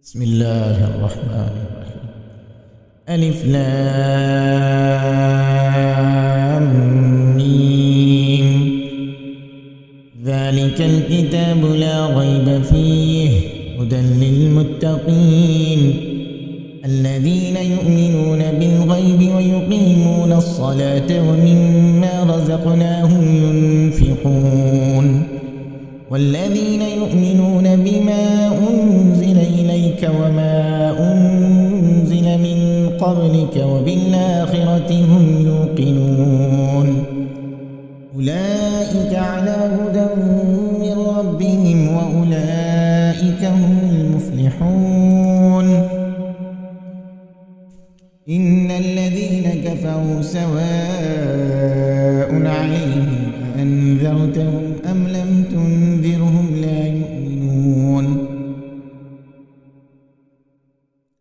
بسم الله الرحمن الرحيم. ألف لام ميم. ذلك الكتاب لا ريب فيه هدى للمتقين الذين يؤمنون بالغيب ويقيمون الصلاة ومما رزقناهم ينفقون والذين يؤمنون بما أنزل إليك وما أنزل من قبلك وبالآخرة هم يوقنون أولئك على هدى من ربهم وأولئك هم المفلحون. إن الذين كفروا سواء عليهم أنذرتهم أم لم تنذرهم لا يؤمنون.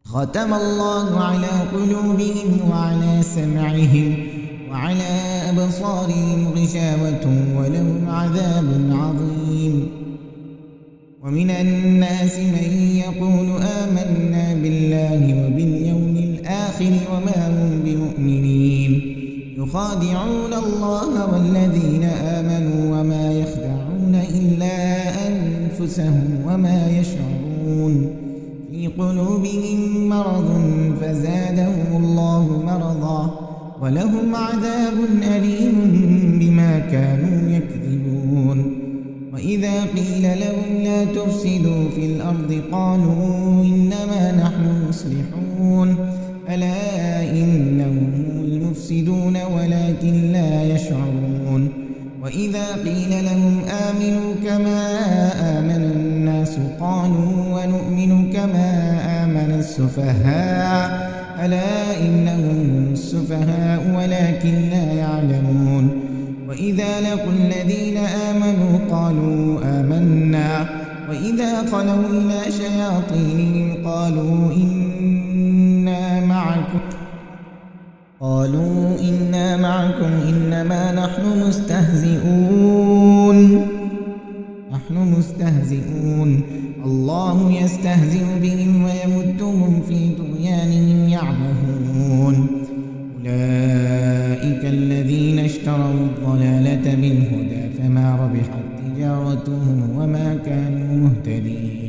ختم الله على قلوبهم وعلى سمعهم وعلى أبصارهم غشاوة ولهم عذاب عظيم. ومن الناس من يقول آمنا بالله وباليوم الآخر وما هم بمؤمنين يخادعون الله والذين آمنوا وما يخدعون إلا أنفسهم وما يشعرون. في قلوبهم مرض فزادهم الله مرضا ولهم عذاب أليم بما كانوا يكذبون. وإذا قيل لهم لا تفسدوا في الأرض قالوا إنما نحن مصلحون ألا إنهم هم المفسدون ولكن لا يشعرون. وإذا قيل لهم آمنوا كما آمن الناس قالوا ونؤمن كما آمن السفهاء ألا إنهم هم السفهاء ولكن لا يعلمون. وإذا لقوا الذين آمنوا قالوا آمنا وإذا خلوا إلى شياطينهم قالوا إنا معكم إنما نحن مستهزئون. الله يستهزئ بهم ويمدهم في طغيانهم يعمهون. أولئك الذين اشتروا الضلالة بالهدى فما ربحت تجارتهم وما كانوا مهتدين.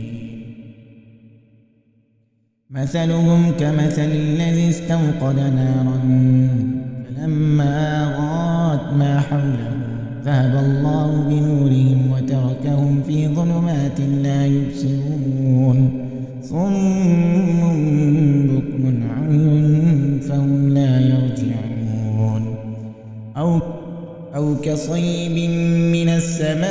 مثلهم كمثل الذي استوقد نارا فلما أضاءت ما حوله ذهب الله بنورهم وتركهم في ظلمات لا يبصرون. صم بكم عمي فهم لا يرجعون. أو كصيب من السماء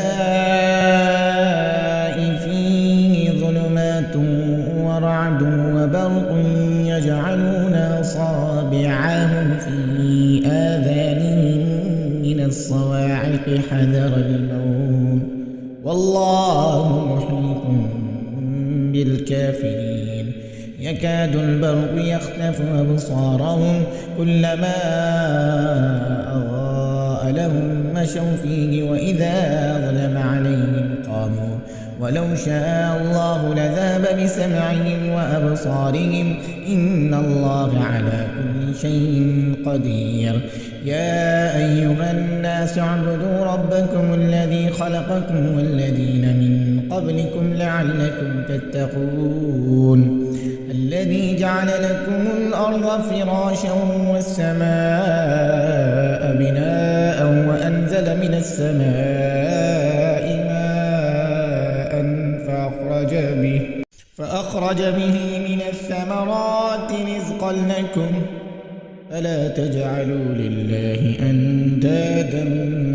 فيه ظلمات ورعد وبرق يجعلون أصابعهم في آذانهم من الصواعق حذر الموت والله محيط بالكافرين. يكاد البرق يخطف أبصارهم كلما أضاء لهم مشوا فيه وإذا أظلم عليهم قاموا ولو شاء الله لذهب بسمعهم وأبصارهم إن الله على كل شيء قدير. يا أيها الناس اعبدوا ربكم الذي خلقكم والذين من قبلكم لعلكم تتقون. الذي جعل لكم الأرض فراشا والسماء بناء وأنزل من السماء ماء فأخرج به من الثمرات رزقا لكم فلا تجعلوا لله أندادا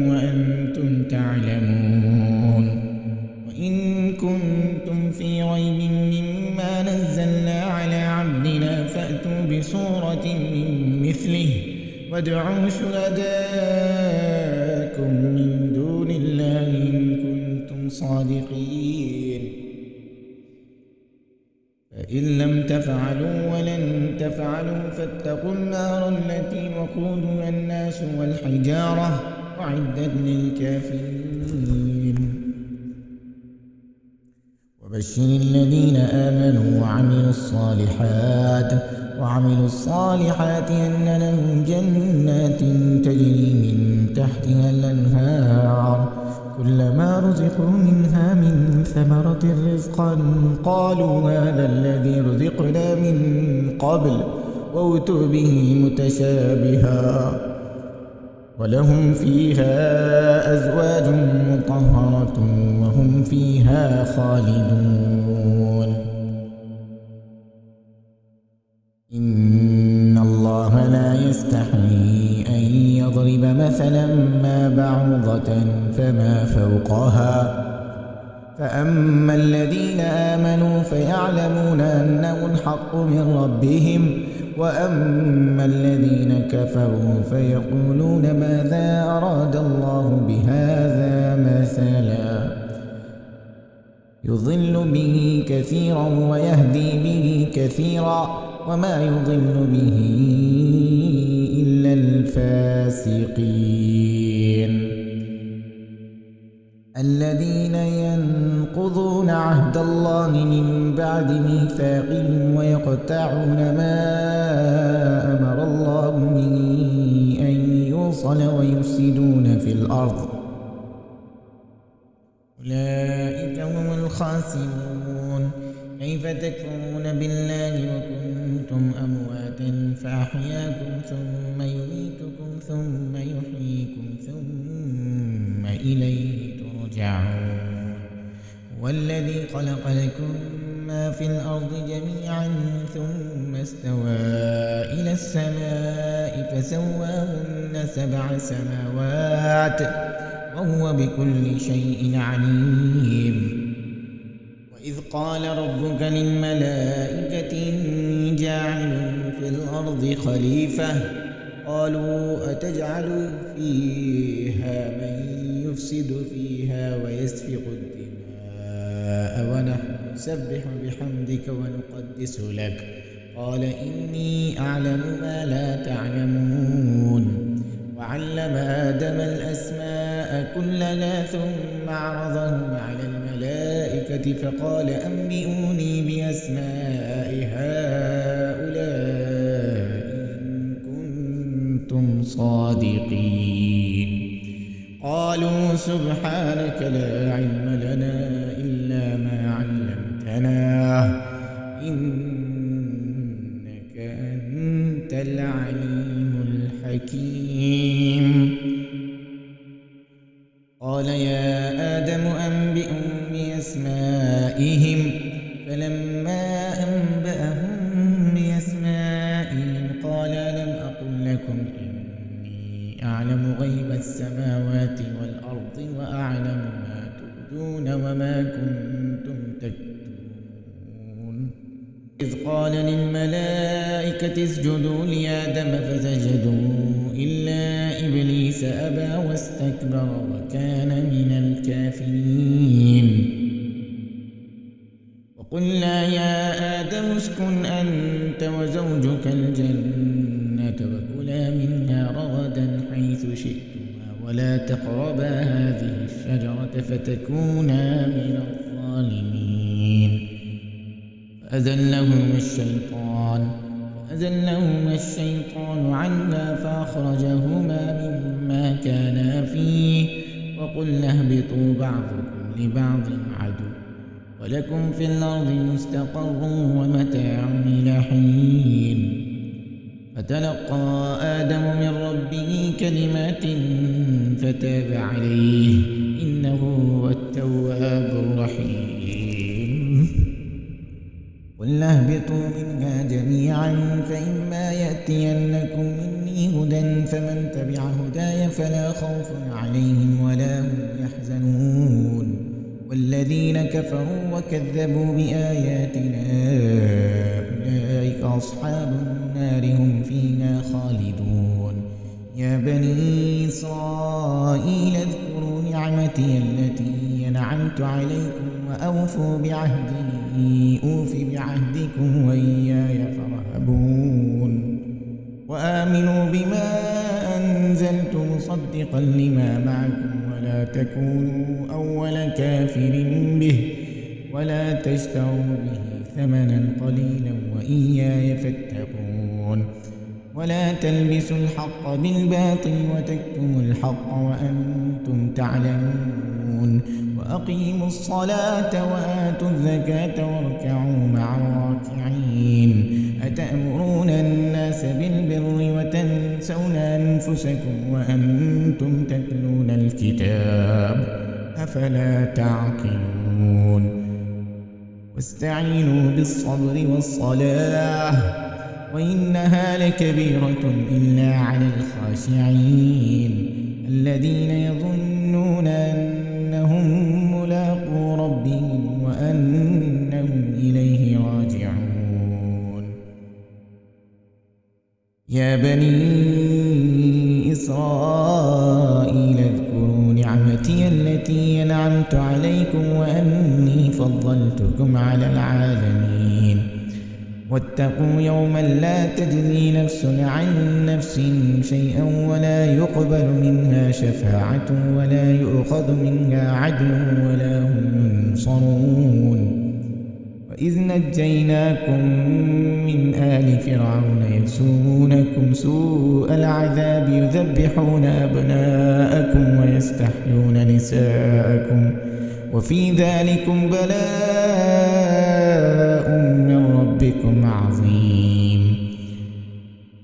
وأنتم تعلمون. وإن كنتم في ريب مما نزلنا على عبدنا فأتوا بسورة من مثله وادعوا شهداءكم من دون الله إن كنتم صادقين. فإن لم تفعلوا ولن تفعلوا فاتقوا النار التي وقودها الناس والحجارة أعدت للكافرين. وبشر الذين آمنوا وعملوا وعملوا الصالحات أن لهم جنات تجري من تحتها الأنهار كلما رزقوا منها من ثمرة رزقا قالوا هذا الذي رزقنا من قبل وأتوا به متشابها ولهم فيها أزواج مطهرة وهم فيها خالدون. إن الله لا يستحيي أن يضرب مثلا ما بعوضة فما فوقها فأما الذين آمنوا فيعلمون أنه الحق من ربهم وأما الذين كفروا فيقولون ماذا أراد الله بهذا مثلا يضل به كثيرا ويهدي به كثيرا وما يضل به إلا الفاسقين الذين ينقضون عهد الله من بعد ميثاقه ويقطعون ما أمر الله به أن يوصل ويفسدون في الأرض أولئك هم الخاسرون. كيف تكفرون بالله وكنتم أمواتا فأحياكم ثم يميتكم ثم يحييكم ثم إليه ترجعون. والذي خلق لكم ما في الأرض جميعا ثم استوى إلى السماء فسواهن 7 سماوات وهو بكل شيء عليم. وإذ قال ربك للملائكة إني جاعل في الأرض خليفة قالوا أتجعل فيها من يفسد فيها ويسفك الدماء ونحن نسبح بحمدك ونقدس لك قال إني أعلم ما لا تعلمون. وعلم آدم الأسماء كلها ثم عرضهم على الملائكة فقال أنبئوني بأسماء هؤلاء إن كنتم صادقين. قالوا سبحانك لا علم لنا إلا ما علمتنا إنك أنت العليم الحكيم. قال يا آدم أنبئهم بأسمائهم فلما أنبأهم بأسمائهم قال لم أقل لكم إني أعلم غيب السماوات والأرض وأعلم ما تبدون وما كنتم تكتمون. إذ قال للملائكة اسجدوا لآدم فسجدوا إلا إبليس أبى واستكبر وكان من الكافرين. وقلنا يا آدم اسكن أنت وزوجك الجنة وكلا منها رغدا حيث شئتما ولا تقربا هذه الشجرة فتكونا من الظالمين. فأزلهما الشيطان عنها فأخرجهما مما كانا فيه وقلنا اهبطوا بعضكم لبعض عدو ولكم في الأرض مستقر ومتاع إلى حين. فتلقى آدم من ربه كلمات فتاب عليه إنه هو التواب الرحيم. قلنا اهبطوا منها جميعا فإما يأتينكم مني هدى فمن تبع هداي فلا خوف عليهم ولا هم يحزنون. والذين كفروا وكذبوا بآياتنا أولئك أصحاب النار هم فيها خالدون. يا بني إسرائيل اذكروا نعمتي التي أنعمت عليكم وأوفوا بعهدي أوف بعهدكم وإياي فارهبون. وآمنوا بما أنزلت مصدقا لما معكم ولا تكونوا أول كافر به ولا تشتروا به ثمنا قليلا وإياي فاتقون ولا تلبسوا الحق بالباطل وتكتموا الحق وأنتم تعلمون وأقيموا الصلاة وآتوا الزكاة واركعوا مع الراكعين أتأمرون الناس بالبر وتنسون أنفسكم وأنتم تتلون الكتاب أفلا تعقلون واستعينوا بالصبر والصلاة وإنها لكبيرة إلا على الخاشعين الذين يظنون أنهم ملاقو ربهم وأنهم إليه راجعون يا بني إسرائيل اذكروا نعمتي التي أنعمت عليكم وأني فضلتكم على العالمين واتقوا يوما لا تجزي نفس عن نفس شيئا ولا يقبل منها شفاعة ولا يؤخذ منها عدل ولا هم ينصرون وإذ نجيناكم من آل فرعون يسومونكم سوء العذاب يذبحون أبناءكم ويستحيون نساءكم وفي ذلكم بلاء من ربكم عظيم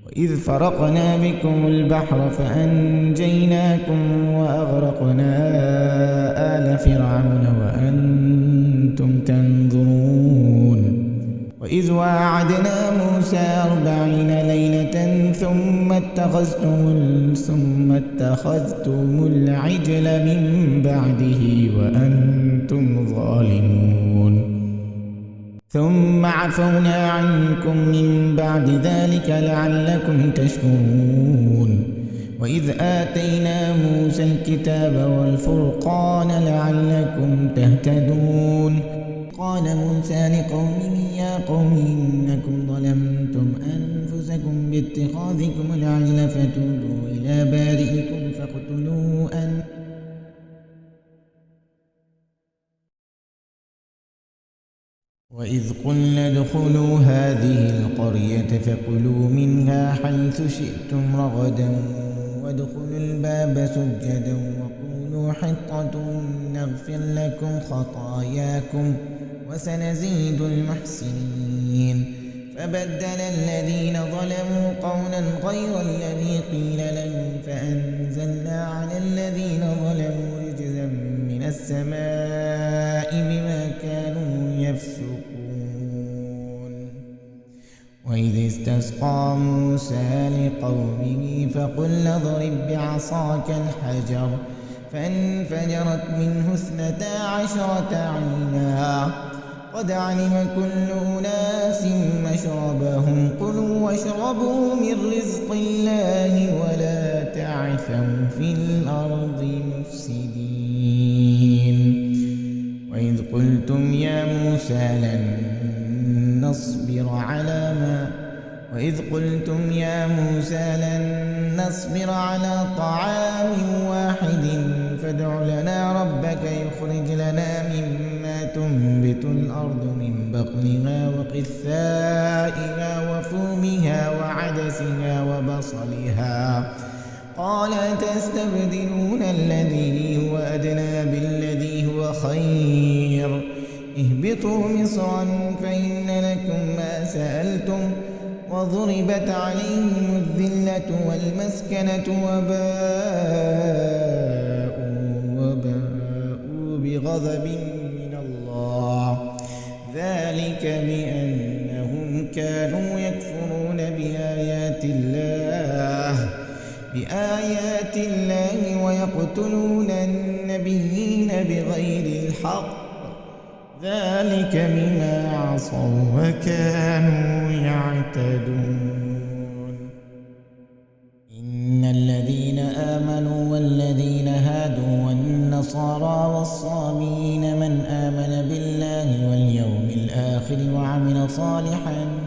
وإذ فرقنا بكم البحر فأنجيناكم وأغرقنا آل فرعون وأنتم تنظرون وإذ واعدنا موسى 40 ليلة ثم اتخذتم العجل من بعده وأنتم ظالمون ثم عفونا عنكم من بعد ذلك لعلكم تشكرون وإذ آتينا موسى الكتاب والفرقان لعلكم تهتدون قال موسى لقومه يا قوم إنكم ظلمتم أنفسكم باتخاذكم العجل فتوبوا إلى بارئكم فاقتلوا وإذ قلنا ادخلوا هذه القرية فكلوا منها حيث شئتم رغدا وادخلوا الباب سجدا وقولوا حطة نغفر لكم خطاياكم وسنزيد المحسنين فبدل الذين ظلموا قولا غير الذي قيل لهم فأنزلنا على الذين ظلموا رجزا من السماء بما كانوا يفسقون وإذ استسقى موسى لقومه فقل اضرب بعصاك الحجر فانفجرت منه 12 عينا قد علم كل أناس مشربهم كلوا واشربوا من رزق الله ولا تعثوا في الأرض مفسدين وإذ قلتم يا موسى لن نصبر على طعام واحد فادع لنا ربك يخرج لنا مما تنبت الأرض من بقلها وقثائها وفومها وعدسها وبصلها قال تستبدلون الذي هو أدنى بالذي هو خير اهبطوا مصرا فإن لكم ما سألتم وضربت عليهم الذلة والمسكنة وباءوا بغضب من الله ذلك بأنهم كانوا يكفرون بآيات الله ويقتلون النبيين بغير الحق ذلك بما عصوا وكانوا يعتدون إن الذين آمنوا والذين هادوا والنصارى والصابئين من آمن بالله واليوم الآخر وعمل صالحا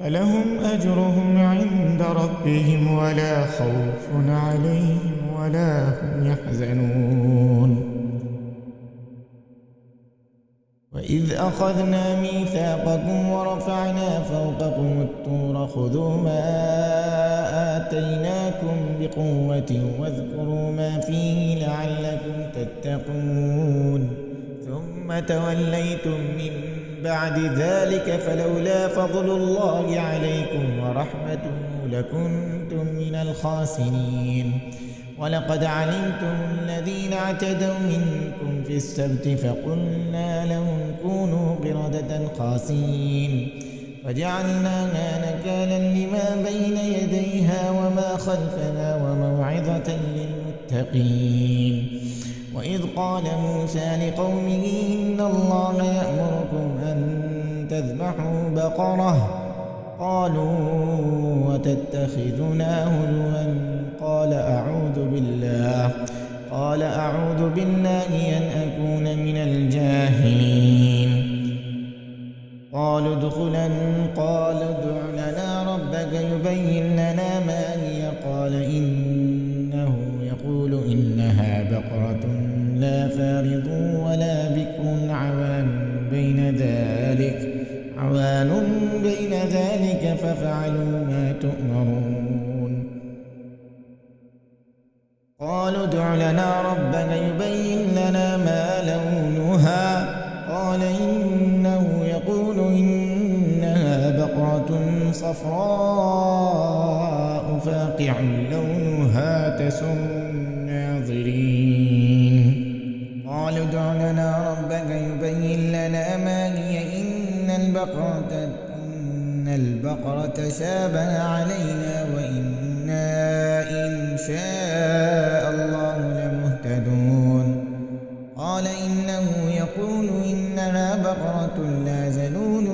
فلهم أجرهم عند ربهم ولا خوف عليهم ولا هم يحزنون وإذ أخذنا ميثاقكم ورفعنا فوقكم الطور خذوا ما آتيناكم بقوة واذكروا ما فيه لعلكم تتقون ثم توليتم من بعد ذلك فلولا فضل الله عليكم ورحمته لكنتم من الخاسرين ولقد علمتم الذين اعتدوا منكم في السبت فقلنا لهم كونوا قردة خاسئين فجعلناها نكالا لما بين يديها وما خلفها وموعظة للمتقين وإذ قال موسى لقومه إن الله يأمركم أن تذبحوا بقرة قالوا وتتخذنا هزوا قال أعوذ بالله أن أكون من الجاهلين قالوا ادع لنا ربك يبين لنا ما هي قال إنه يقول إنها بقرة لا فارض ولا بكر عوان بين ذلك فافعلوا ما تؤمرون قالوا ادع لنا ربك يبين لنا ما لونها قال إنه يقول إنها بقرة صفراء فاقع لونها تسر الناظرين قالوا ادع لنا ربك يبين لنا ما هي إن البقرة شابه علينا وإنا إن شاء الله لمهتدون قال إنه يقول إنها بقرة لا ذلول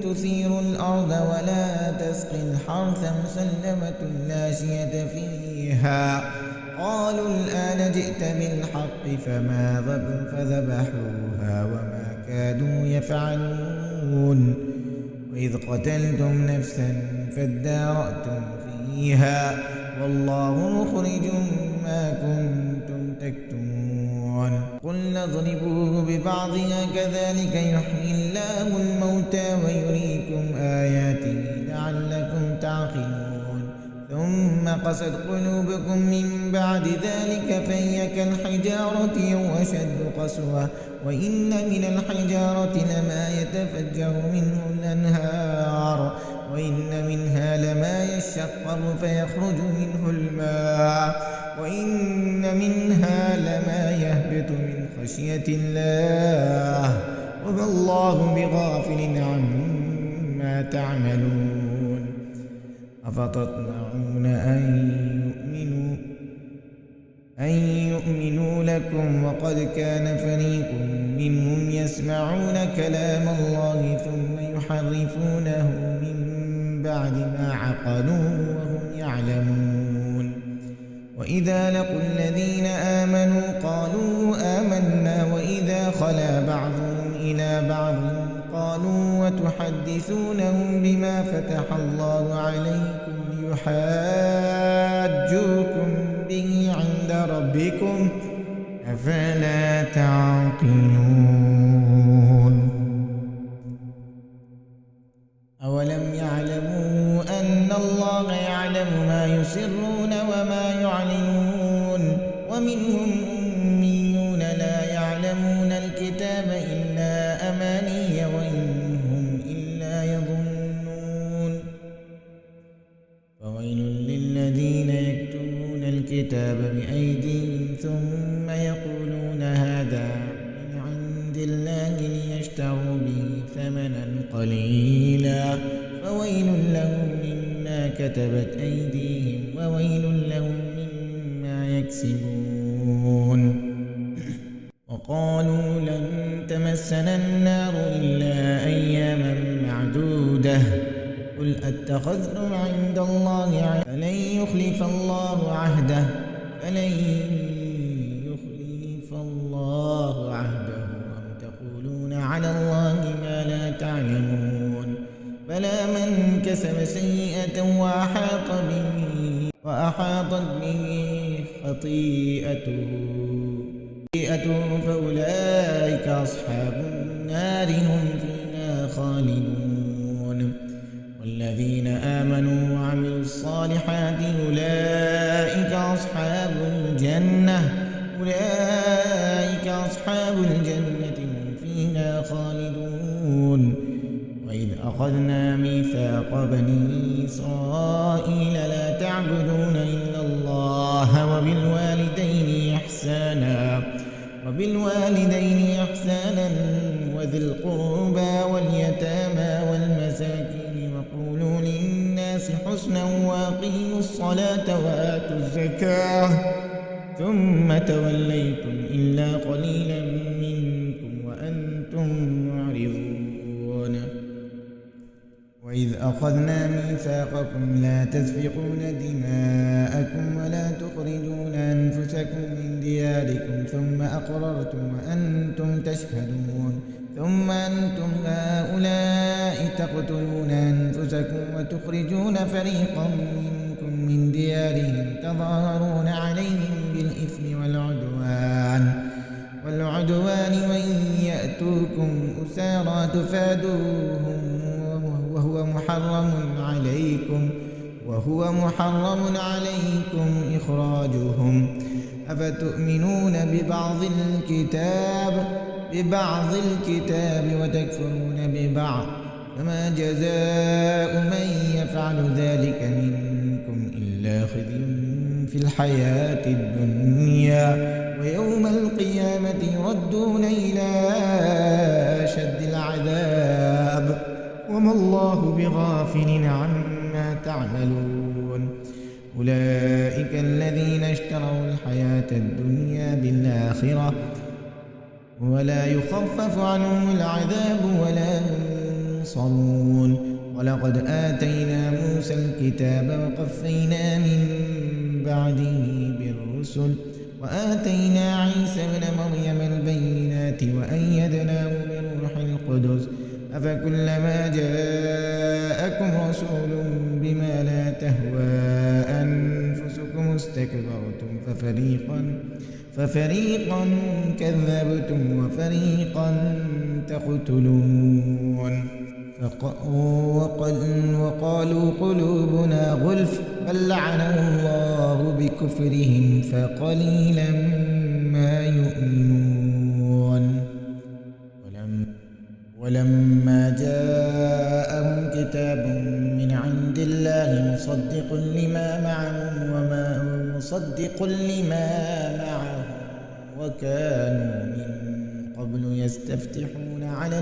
تثير الأرض ولا تسقي الحرث مسلمة لا شية فيها قالوا الآن جئت بالحق فذبحوها وما كادوا يفعلون وإذ قتلتم نفسا فادارأتم فيها والله مخرج ما كنتم تكتمون قلنا اضربوه ببعضها كذلك يحيي الله الموتى ويريكم آياته لعلكم تعقلون ثم قست قلوبكم من بعد ذلك فهي كالحجارة أو أشد قسوة وإن من الحجارة لما يتفجر منه الأنهار وإن منها لما يشقق فيخرج منه الماء وإن منها لما يهبط من خشية الله وما الله بغافل عما تعملون أفتطمعون أن يؤمنوا لكم وقد كان فريق منهم يسمعون كلام الله ثم يحرفونه من بعد ما عقلوه وهم يعلمون وإذا لقوا الذين آمنوا قالوا آمنا وإذا خلا بعضهم إلى بعض قالوا وتحدثونهم بما فتح الله عليكم ليحاجوكم به عند ربكم أفلا تعقلون أولم يعلموا أن الله يعلم ما يسرون وما يعلنون ومنهم أميون لا يعلمون الكتاب إلا أماني وإن هم إلا يظنون فويل للذين يكتبون الكتاب بأيديهم ثم يقولون هذا من عند الله ليشتروا به ثمنا قليلا فويل لهم مما كتبت أيديهم وويل لهم مما يكسبون وقالوا لن تمسنا النار إلا أياما معدودة قل أتخذتم عند الله عهدا فلن يخلف الله عهده أم تقولون على الله ما لا تعلمون بلى من كسب سيئة وأحاطت به خطيئته فأولئك أصحاب النار فيها خالدون. وإذ أخذنا ميثاق بني إسرائيل لا تعبدون إلا الله وبالوالدين إحسانا وذي القربى واليتامى والمساكين وقولوا للناس حسنا وأقيموا الصلاة وآتوا الزكاة ثم توليتم إلا قليلا منكم وأنتم معرضون. وإذ أخذنا ميثاقكم لا تسفكون دماءكم ولا تخرجون أنفسكم من دياركم ثم أقررتم وأنتم تشهدون. ثم أنتم هؤلاء تقتلون أنفسكم وتخرجون فريقا منكم من ديارهم تظاهرون عليهم بالإثم والعدوان وإن يأتوكم أسارى تفادوهم وهو محرم عليكم إخراجهم. أفتؤمنون ببعض الكتاب وتكفرون ببعض فما جزاء من يفعل ذلك منكم إلا خزي في الحياة الدنيا ويوم القيامة يردون إلى أشد العذاب وما الله بغافل عما تعملون. أولئك الذين اشتروا الحياة الدنيا بالآخرة ولا يخفف عنهم العذاب ولا هم ينصرون. ولقد آتينا موسى الكتاب وقفينا من بعده بالرسل وآتينا عيسى ابن مريم البينات وأيدناه بروح القدس. أفكلما جاءكم رسول بما لا تهوى أنفسكم استكبرتم ففريقا كذبتم وفريقا تقتلون. وقالوا قلوبنا غلف بل لعنهم الله بكفرهم فقليلا ما يؤمنون. ولما جاءهم كتاب من عند الله مصدق لما معهم وكانوا من قبل يستفتحون على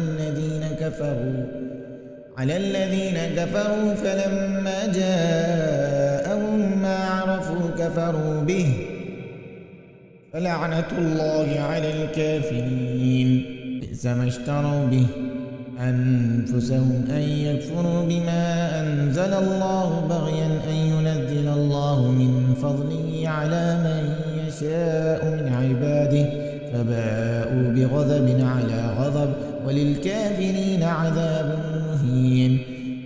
الذين كفروا فلما جاءهم ما عرفوا كفروا به فلعنة الله على الكافرين. بئس ما اشتروا به أنفسهم أن يكفروا بما أنزل الله بغيا أن ينزل الله من فضله على من يشاء من عباده فباءوا بغضب على غضب وللكافرين عذاب مهين.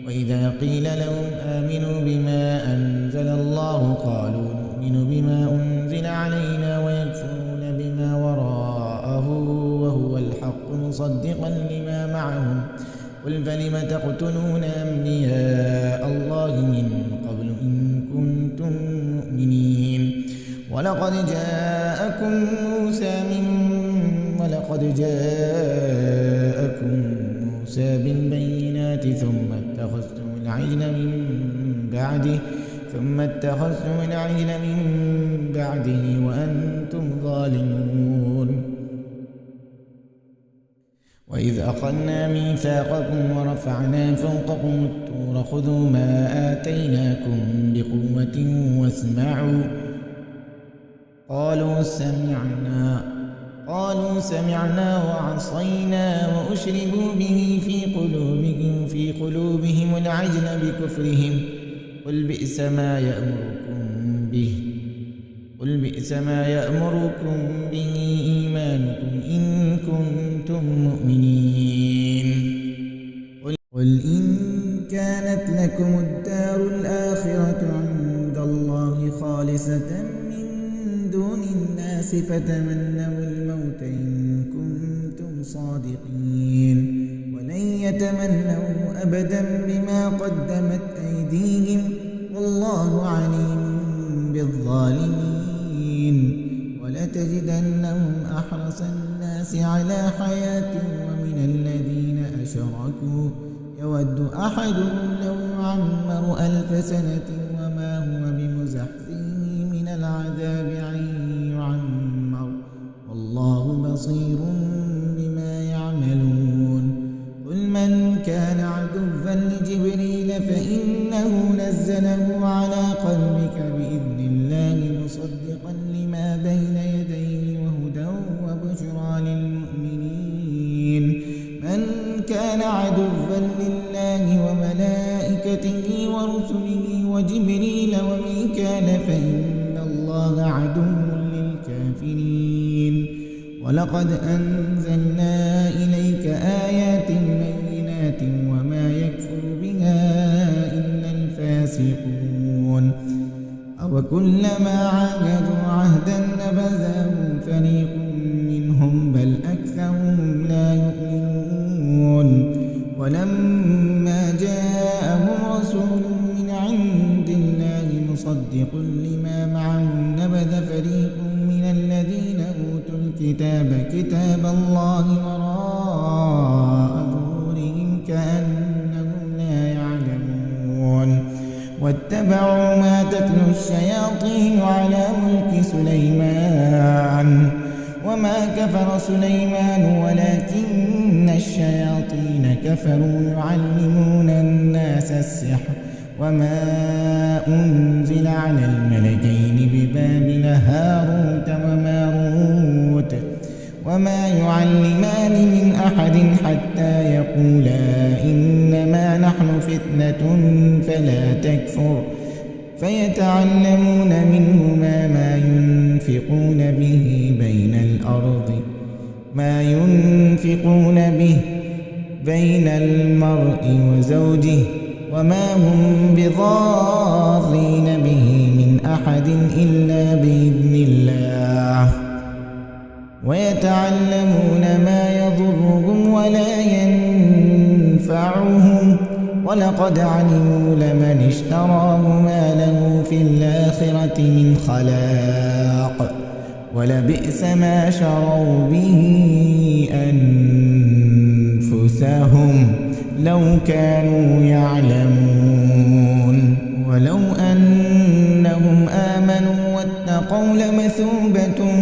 وإذا قيل لهم آمنوا بما أنزل الله قالوا نؤمن بما أنزل علينا ويكفرون بما وراءه وهو الحق مصدقا لما معهم. قل فلم تقتلون أنبياء الله من قبل إن كنتم مؤمنين. ولقد جاءكم موسى بالبينات ثم اتخذتم العجل من بعده وأنتم ظالمون. وإذ أخذنا ميثاقكم ورفعنا فوقكم الطور خذوا ما آتيناكم بقوة واسمعوا. قالوا سمعنا وعصينا وأشربوا به في قلوبهم العجل بكفرهم. قل بئس ما يأمركم به إيمانكم إن كنتم مؤمنين. قل إن كانت لكم الدار الآخرة عند الله خالصة من دون الناس فتمنوا الموت إن كنتم صادقين ولن يتمنوا أبدا بما قدمت أيديهم والله عليم بالظالمين. ولتجدنهم أحرص الناس على حياة ومن يود أحدهم لو يعمر 1000 سنة وما هو بمزحزحه من العذاب أن يعمر والله بصير بما يعملون قل من كان عدوا لجبريل فإنه نزله على قلبك بإذن الله مصدقا لما بين يديه وهدى وبشرى للمؤمنين من كان عدوا لله وملائكته ورسله وجبريل وميكال فإن الله عدو للكافرين ولقد أنزلنا إليك آيات بينات وما يكفر بها إلا الفاسقون أوكلما عاهدوا عهدا نبذه فريق منهم بل أكثرهم لا يؤمنون ولما جاءهم رسول من عند الله مصدق لما معهم نبذ فريق من الذين أوتوا الكتاب كتاب الله وراء ظهورهم كأنهم لا يعلمون واتبعوا ما تتلو الشياطين على ملك سليمان وما كفر سليمان ولكن الشياطين كفروا يعلمون الناس السحر وما أنزل على الملكين ببابل هاروت وماروت وما يعلمان من أحد حتى يقولا إنما نحن فتنة فلا تكفر فيتعلمون منهما ما ينفقون به بين المرء وزوجه وما هم بضارين به من أحد إلا بإذن الله ويتعلمون ما يضرهم ولا ينفعهم ولقد علموا لمن اشتراه ما له في الآخرة من خلاق ولبئس ما شروا به أنفسهم لو كانوا يعلمون ولو أنهم آمنوا واتقوا لمثوبة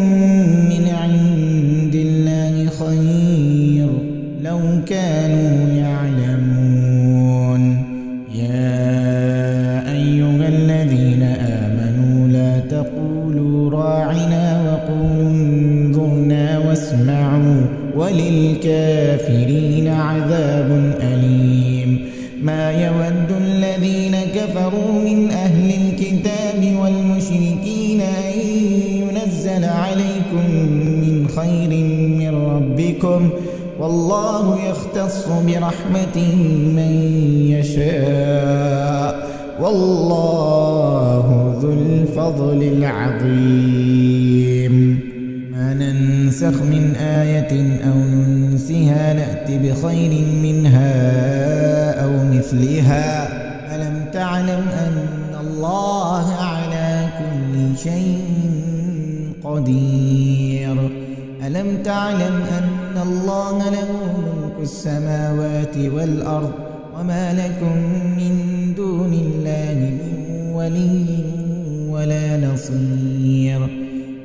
من عند الله خير لو كانوا يعلمون يا أيها الذين آمنوا لا تقولوا راعنا وقولوا انظرنا واسمعوا وللكافرين عذاب أليم ما يود الذين كفروا من أهل الكتاب والمشركين أن ينزل عليكم من خير من ربكم والله يختص برحمته من يشاء والله ذو الفضل العظيم ما ننسخ من آية أو ننسها نأت بخير منها أو مثلها ألم تعلم أن الله على كل شيء قدير ألم تعلم أن الله له ملك السماوات والأرض وما لكم من دون الله من ولي ولا نصير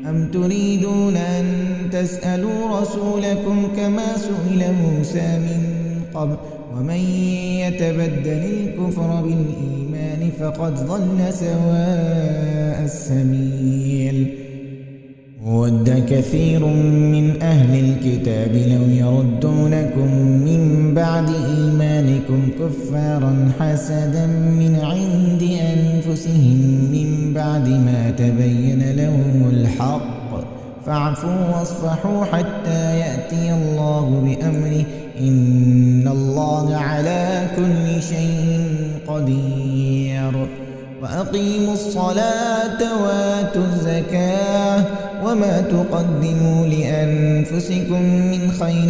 أم تريدون أن تسألوا رسولكم كما سئل موسى من قبل ومن يتبدل الكفر بالإيمان فقد ضل سواء السبيل ود كثير من أهل الكتاب لو يردونكم من بعد إيمانكم كفارا حسدا من عند أنفسهم من بعد ما تبين لهم الحق فاعفوا واصفحوا حتى يأتي الله بأمره إن الله على كل شيء قدير وأقيموا الصلاة وآتوا الزكاة وما تقدموا لأنفسكم من خير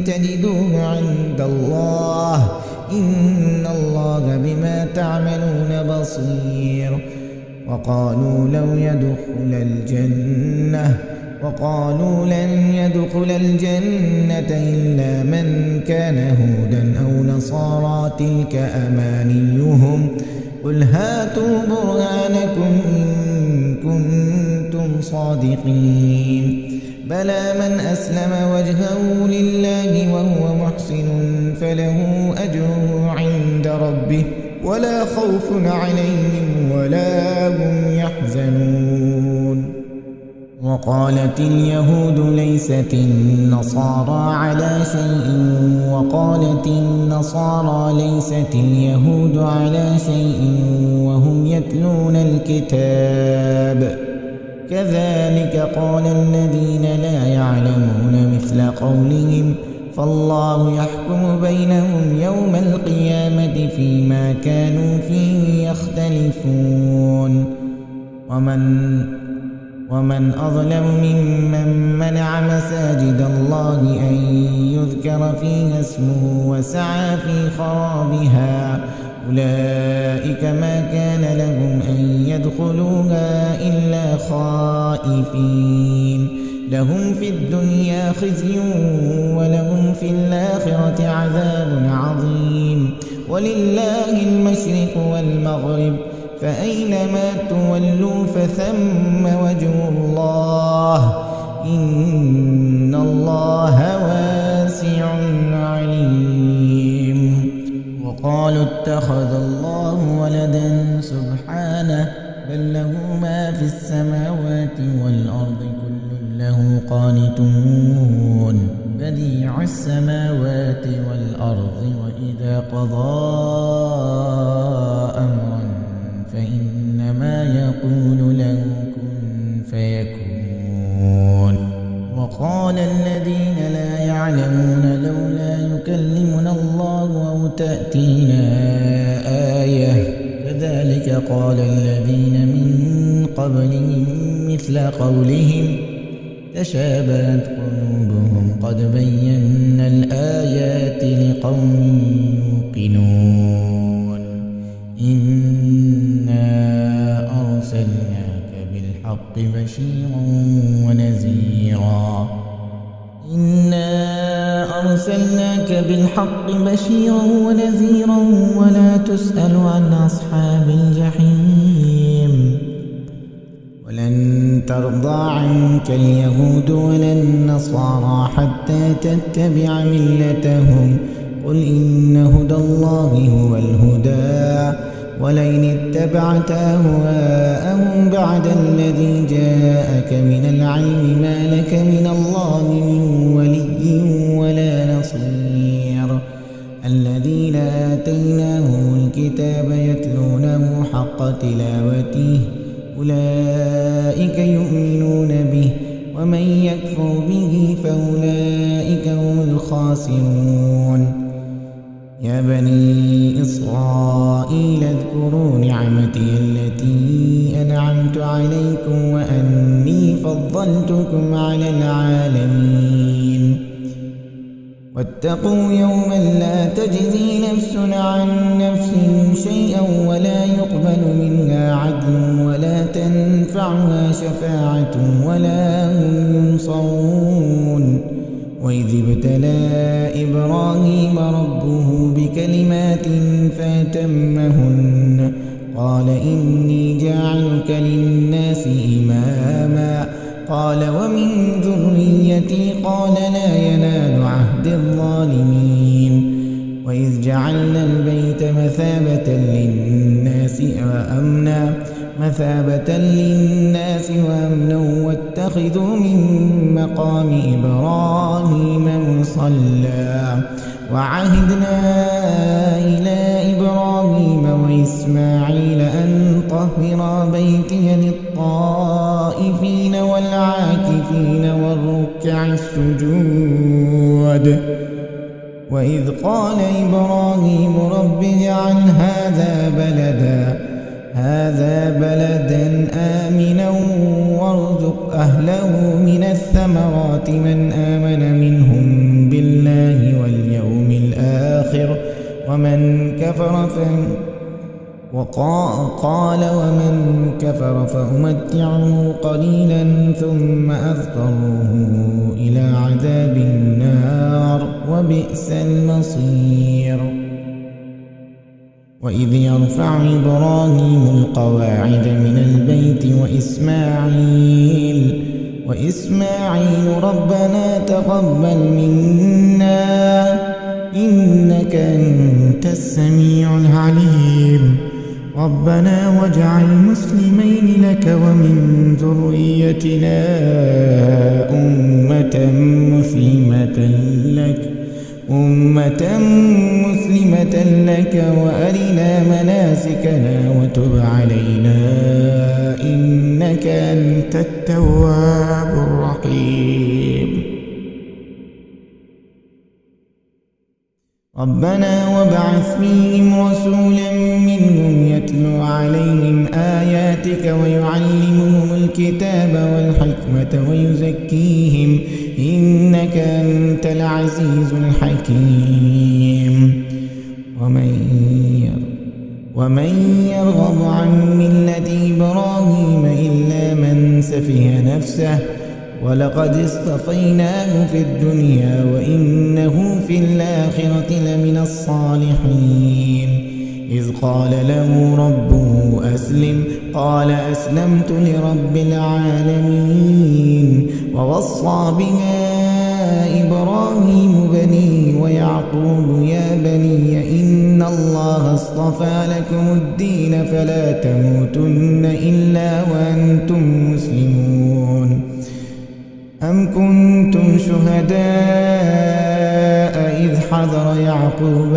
تجدوه عند الله إن الله بما تعملون بصير وقالوا لو يدخل الجنة وقالوا لن يدخل الجنة إلا من كان هودا أو نصارى تلك أمانيهم قل هاتوا برهانكم إن كنتم صادقين بلى من أسلم وجهه لله وهو محسن فله أجره عند ربه ولا خوف عليهم ولا هم يحزنون وقالت اليهود ليست النصارى على شيء وقالت النصارى ليست اليهود على شيء وهم يتلون الكتاب كذلك قال الذين لا يعلمون مثل قولهم فالله يحكم بينهم يوم القيامة فيما كانوا فيه يختلفون ومن أظلم ممن منع مساجد الله أن يذكر فيها اسمه وسعى في خرابها أولئك ما كان لهم أن يدخلوها إلا خائفين لهم في الدنيا خزي ولهم في الآخرة عذاب عظيم ولله المشرق والمغرب فأينما تولوا فثم وجه الله إن الله واسع عليم وقالوا اتخذ الله ولدا سبحانه بل له ما في السماوات والأرض كل له قانتون بديع السماوات والأرض وإذا قضى أمرا فإنما يقول له كن فيكون وقال الذين لا يعلمون لولا يكلمنا الله أو تأتينا آية كذلك قال الذين من قبلهم مثل قولهم تشابهت قلوبهم قد بينا الآيات لقوم يوقنون إنا أرسلناك بالحق بشيرا ونذيرا ولا تسأل عن أصحاب الجحيم ولن ترضى عنك اليهود ولا النصارى حتى تتبع ملتهم قل إن هدى الله هو الهدى ولئن اتبعت أهواءهم بعد الذي جاءك من العلم ما لك من الله من ولي ولا نصير الذين آتيناهم الكتاب يتلونه حق تلاوته أولئك يؤمنون به ومن يكفر به فأولئك هم الخاسرون يا بني إسرائيل اذكروا نعمتي التي أنعمت عليكم وأني فضلتكم على العالمين واتقوا يوما لا تجزي نفس عن نفس شيئا ولا يقبل منها عدل ولا تنفعها شفاعة ولا هم ينصرون وإذ ابتلى إبراهيم ربه بكلمات فأتمهن قال إني جاعلك للناس إماما قال ومن ذريتي قال لا ينال عهد الظالمين وإذ جعلنا البيت مثابة للناس وأمنا واتخذوا من مقام إبراهيم مصلى وعهدنا إلى إبراهيم وإسماعيل أن طهرا بيتي للطائفين والعاكفين والركع السجود وإذ قال إبراهيم رب اجعل هذا بلدا آمنا وارزق أهله من الثمرات من آمن منهم بالله واليوم الآخر ومن كفر وقال ومن كفر فأمتعه قليلا ثم أضطره إلى عذاب النار وبئس المصير. وإذ يرفع إبراهيم القواعد من البيت وإسماعيل ربنا تقبل منا إنك أنت السميع العليم ربنا واجعل مسلمين لك ومن ذريتنا أمة مسلمة لك وأرنا مناسكنا وتب علينا إنك أنت التواب الرحيم. ربنا وابعث فيهم رسولا منهم يتلو عليهم آياتك ويعلمهم الكتاب والحكمة ويزكيهم إنك أنت العزيز الحكيم. ومن يرغب عن ملة إبراهيم إلا من سفه نفسه ولقد اصطفيناه في الدنيا وإنه في الآخرة لمن الصالحين. إذ قال له ربه أسلم قال أسلمت لرب العالمين. ووصى بها إبراهيم بنيه ويعقوب يا بني إن الله اصطفى لكم الدين فلا تموتن إلا وأنتم مسلمون. أم كنتم شهداء إذ حضر يعقوب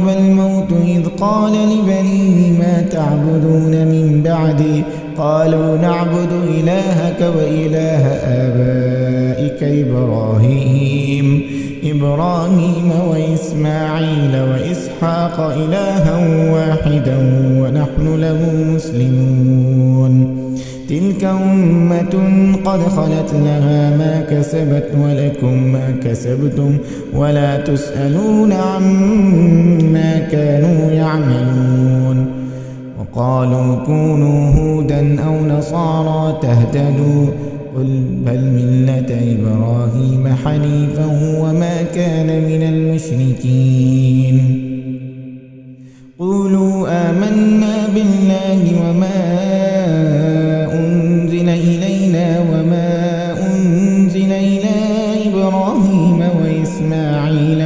الموت إذ قال لبنيه ما تعبدون من بعدي قالوا نعبد إلهك وإله آبائك إبراهيم وإسماعيل وإسحاق إلها واحدا ونحن له مسلمون. تلك أمة قد خلت لها ما كسبت ولكم ما كسبتم ولا تسألون عما كانوا يعملون. وقالوا كونوا هودا أو نصارى تهتدوا قل بل ملة إبراهيم حنيفا وما كان من المشركين. قولوا آمنا بالله وما أنزل إلينا وما أنزل إلى إبراهيم وإسماعيل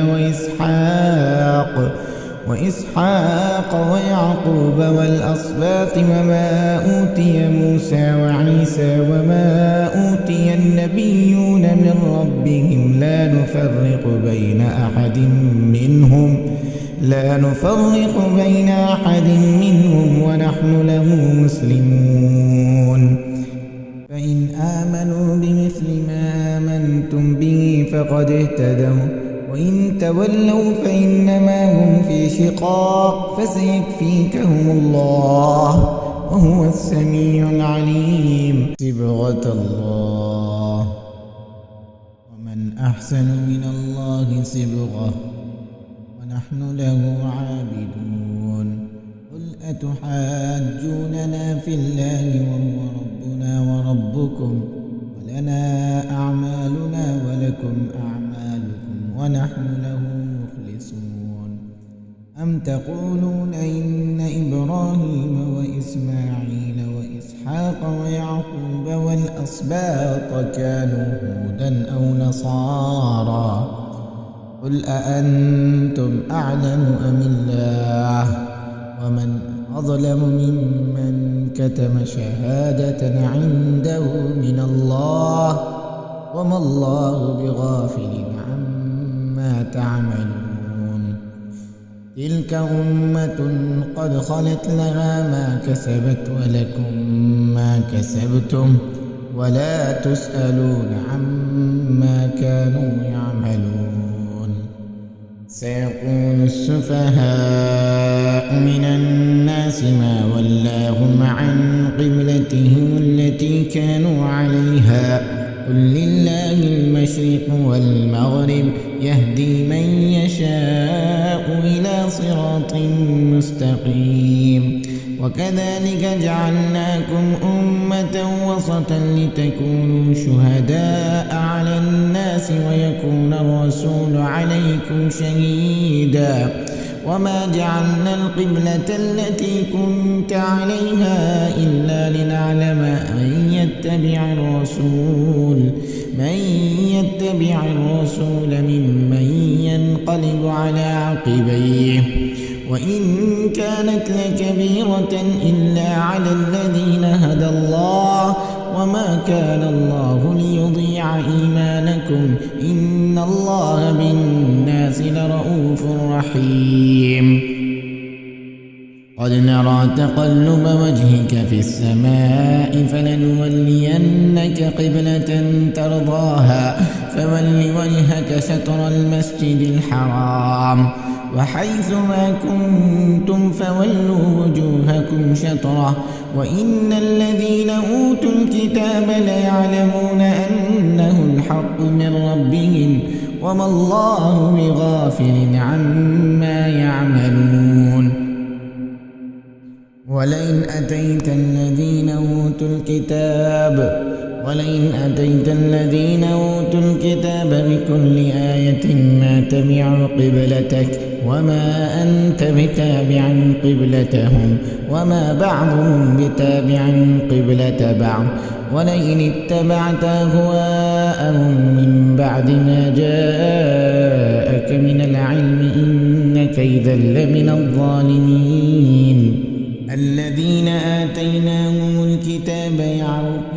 وإسحاق ويعقوب والأسباط وما أوتي موسى وعيسى وما أوتي النبيون من ربهم لا نفرق بين أحد منهم ونحن له مسلمون. فإن آمنوا بمثل ما آمنتم به فقد اهتدوا وإن تولوا فإنما هم في شقاق فسيكفيكهم الله وهو السميع العليم. صبغة الله ومن أحسن من الله صبغة ونحن له عابدون. قل أتحاجوننا في الله وهو ربنا وربكم ولنا أعمالنا ولكم أعمالكم ونحن له مخلصون. أم تقولون إن إبراهيم وإسماعيل وإسحاق ويعقوب والأسباط كانوا هودا أو نصارى قل أأنتم أعلم أم الله ومن أظلم ممن كتم شهادة عنده من الله وما الله بغافل عما تعملون. تلك أمة قد خلت لها ما كسبت ولكم ما كسبتم ولا تسألون عما كانوا يعملون. سيقول السفهاء من الناس ما ولاهم عن قبلتهم التي كانوا عليها قل لله المشرق المشرق والمغرب يهدي من يشاء إلى صراط مستقيم. وكذلك جعلناكم أمة وسطا لتكونوا شهداء على الناس ويكون الرسول عليكم شهيدا. وما جعلنا القبلة التي كنت عليها إلا لنعلم من يتبع الرسول ممن ينقلب على عقبيه. وإن كانت لكبيرة إلا على الذين هدى الله وما كان الله ليضيع إيمانكم إن الله بالناس لرؤوف رحيم. قد نرى تقلب وجهك في السماء فلنولينك قبلة ترضاها فول وجهك شطر المسجد الحرام وحيث ما كنتم فولوا وجوهكم شطره وإن الذين أوتوا الكتاب ليعلمون أنه الحق من ربهم وما الله بغافل عما يعملون. ولئن أتيت الذين أوتوا الكتاب بكل آية ما تبعوا قبلتك وما أنت بتابع قبلتهم وما بعضهم بتابع قبلة بعض ولئن اتبعت أهواءهم من بعد ما جاءك من العلم إنك إذا لمن الظالمين. الذين آتيناهم الكتاب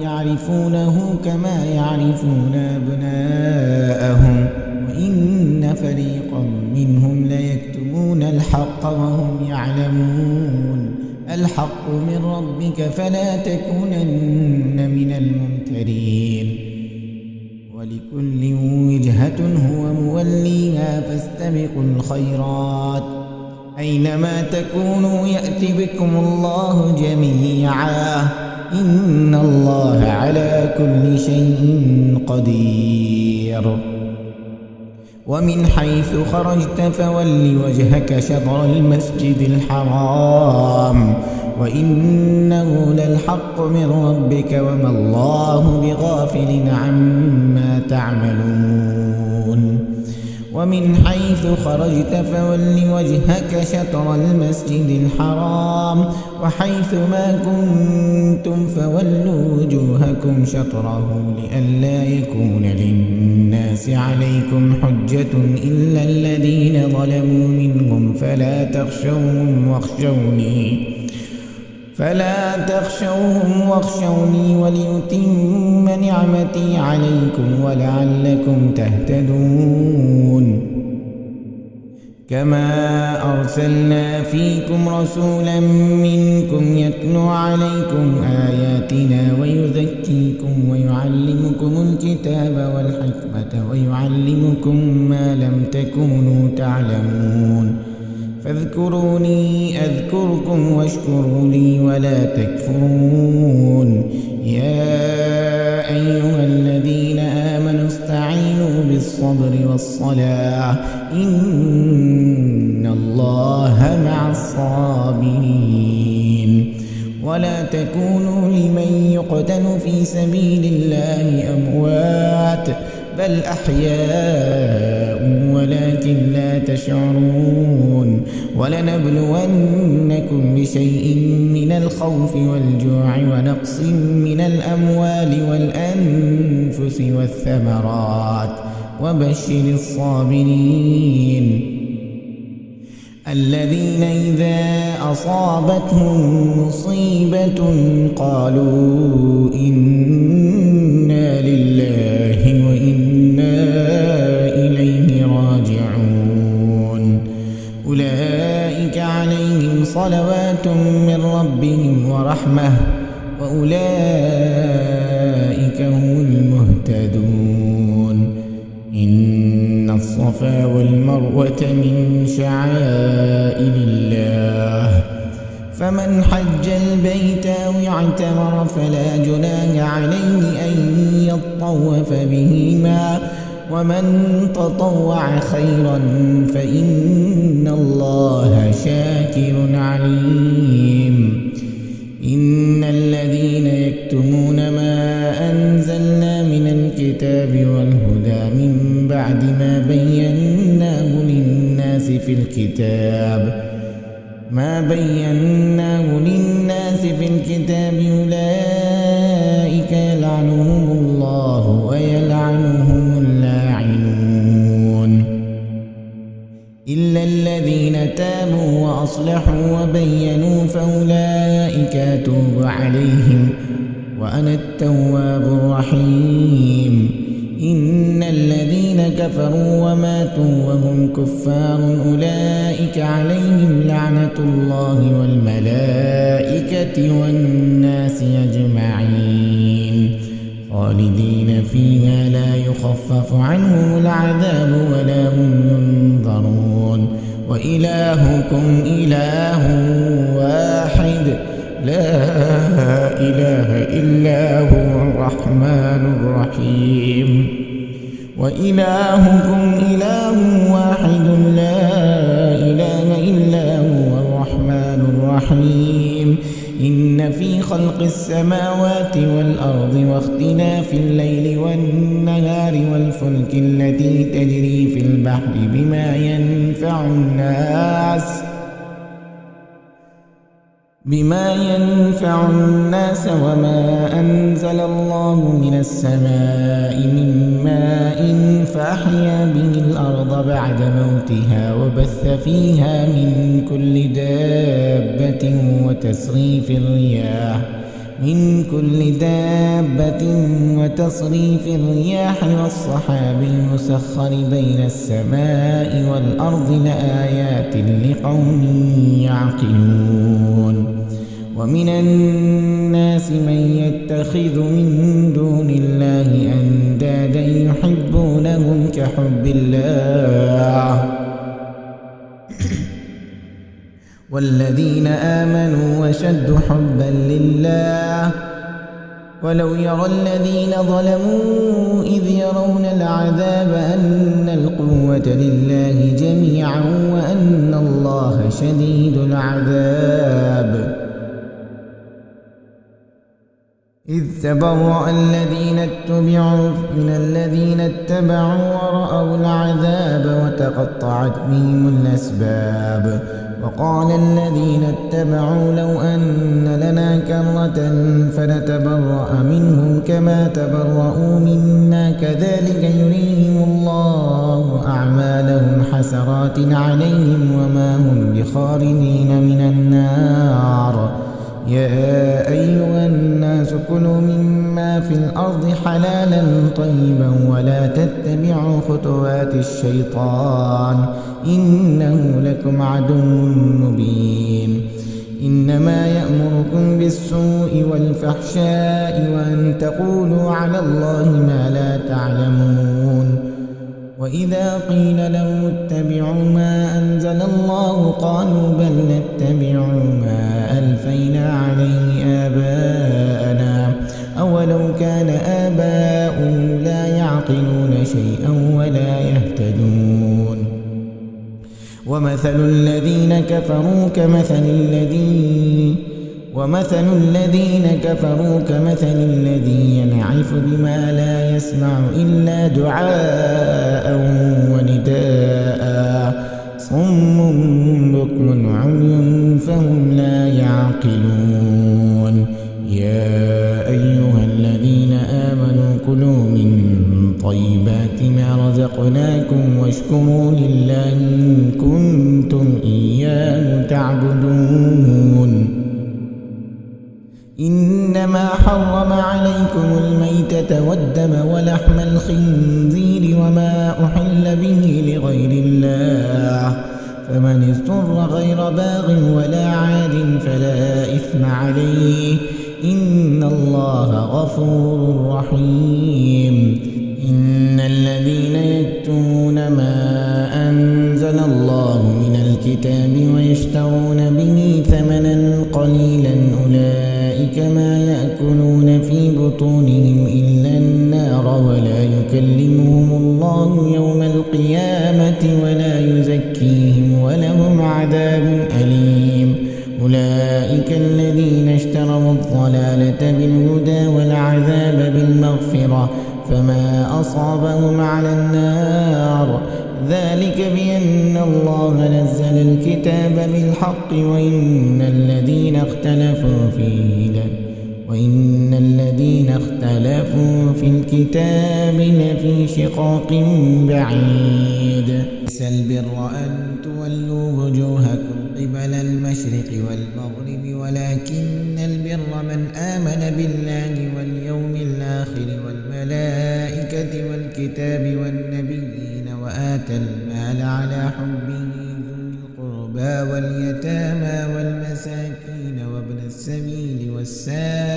يعرفونه كما يعرفون أبناءهم وإن فريقا منهم ليكتمون الحق وهم يعلمون. الحق من ربك فلا تكونن من الممترين. ولكل وجهة هو موليها فاستبقوا الخيرات أينما تكونوا يأت بكم الله جميعا إن الله على كل شيء قدير. ومن حيث خرجت فول وجهك شطر المسجد الحرام وإنه للحق من ربك وما الله بغافل عما تعملون. ومن حيث خرجت فول وجهك شطر المسجد الحرام وحيث ما كنتم فولوا وجوهكم شطره لئلا يكون للناس عليكم حجة إلا الذين ظلموا منهم فلا تخشوهم واخشوني وليتم نعمتي عليكم ولعلكم تهتدون. كما أرسلنا فيكم رسولا منكم يتلو عليكم آياتنا ويزكيكم ويعلمكم الكتاب والحكمة ويعلمكم ما لم تكونوا تعلمون. فاذكروني أذكركم واشكروا لي ولا تكفرون. يا أيها الذين آمنوا استعينوا بالصبر والصلاة إن الله مع الصابرين. ولا تكونوا لمن يقتل في سبيل الله أموات بل أحياء ولكن لا تشعرون. ولنبلونكم بشيء من الخوف والجوع ونقص من الأموال والأنفس والثمرات وبشر الصابرين الذين إذا أصابتهم مصيبة قالوا إنا لله وإنا إليه راجعون. أولئك عليهم صلوات من ربهم ورحمة وأولئك هم المهتدون. إن الصفا والمروة من شعائر الله فمن حج البيت أو اعتمر فلا جناح عليه أن يطوف بهما ومن تطوع خيرا فإن الله شاكر عليم. إن الذين يكتمون ما أنزلنا من الكتاب والهدى من بعد ما بيناه للناس في الكتاب أولئك يلعنهم الله ويلعنهم اللاعنون إلا الذين تابوا وأصلحوا وبينوا فأولئك أتوب عليهم وأنا التواب الرحيم. إن الذين كفروا وماتوا وهم كفار أولئك عليهم لعنة الله والملائكة والناس أجمعين خالدين فيها لا يخفف عنهم العذاب ولا هم ينظرون. وإلهكم إله واحد لا إله إلا هو الرحمن الرحيم. وإلهكم إله واحد لا إله إلا هو الرحمن الرحيم. إن في خلق السماوات والأرض واختلاف الليل والنهار والفلك التي تجري في البحر بما ينفع الناس وما أنزل الله من السماء من ماء فأحيا به الأرض بعد موتها وبث فيها من كل دابة وتصريف الرياح والصحاب المسخر بين السماء والأرض لآيات لقوم يعقلون. ومن الناس من يتخذ من دون الله أندادا يحبونهم كحب الله والذين آمنوا وشد حبا لله. ولو يرى الذين ظلموا إذ يرون العذاب أن القوة لله جميعا وأن الله شديد العذاب. إذ تبرأ الذين اتبعوا من الذين اتبعوا ورأوا العذاب وتقطعت بهم الأسباب. وقال الذين اتبعوا لو أن لنا كرة فنتبرأ منهم كما تبرؤوا منا كذلك يريهم الله أعمالهم حسرات عليهم وما هم بخارجين من النار. يا أيها الناس كلوا مما في الأرض حلالا طيبا ولا تتبعوا خطوات الشيطان إنه لكم عدو مبين. إنما يأمركم بالسوء والفحشاء وأن تقولوا على الله ما لا تعلمون. وإذا قيل لهم اتبعوا ما أنزل الله قالوا بل نتبع ما ألفينا عليه آباءنا أولو كان آباؤهم لا يعقلون شيئا ولا يهتدون. ومثل الذين كفروا كمثل الذي ينعف بما لا يسمع إلا دعاء ونداء صم بكم عمي فهم لا يعقلون. يا أيها الذين آمنوا كلوا من طيبات ما رزقناكم واشكروا لله إن كنتم إياه تعبدون. إنما حرم عليكم الميتة والدم ولحم الخنزير وما أحل به لغير الله فمن اضطر غير باغ ولا عاد فلا إثم عليه إن الله غفور رحيم. إن الذين يكتمون ما أنزل الله من الكتاب ويشترون به ثمنا قليلا أولئك ما يأكلون في بطونهم إلا النار ولا يكلمهم الله القيامة ولا يزكيهم ولهم عذاب أليم. أولئك الذين اشتروا الضلالة بالهدى والعذاب بالمغفرة فما أصابهم على النار ذلك بأن الله نزل الكتاب بالحق وإن الذين اختلفوا في الكتاب لفي شقاق بعيد. ليس البر أن تولوا وجوهكم قبل المشرق والمغرب ولكن البر من آمن بالله واليوم الآخر والملائكة والكتاب والنبيين وآتى المال على حبه ذوي القربى واليتامى والمساكين وابن السبيل والسائلين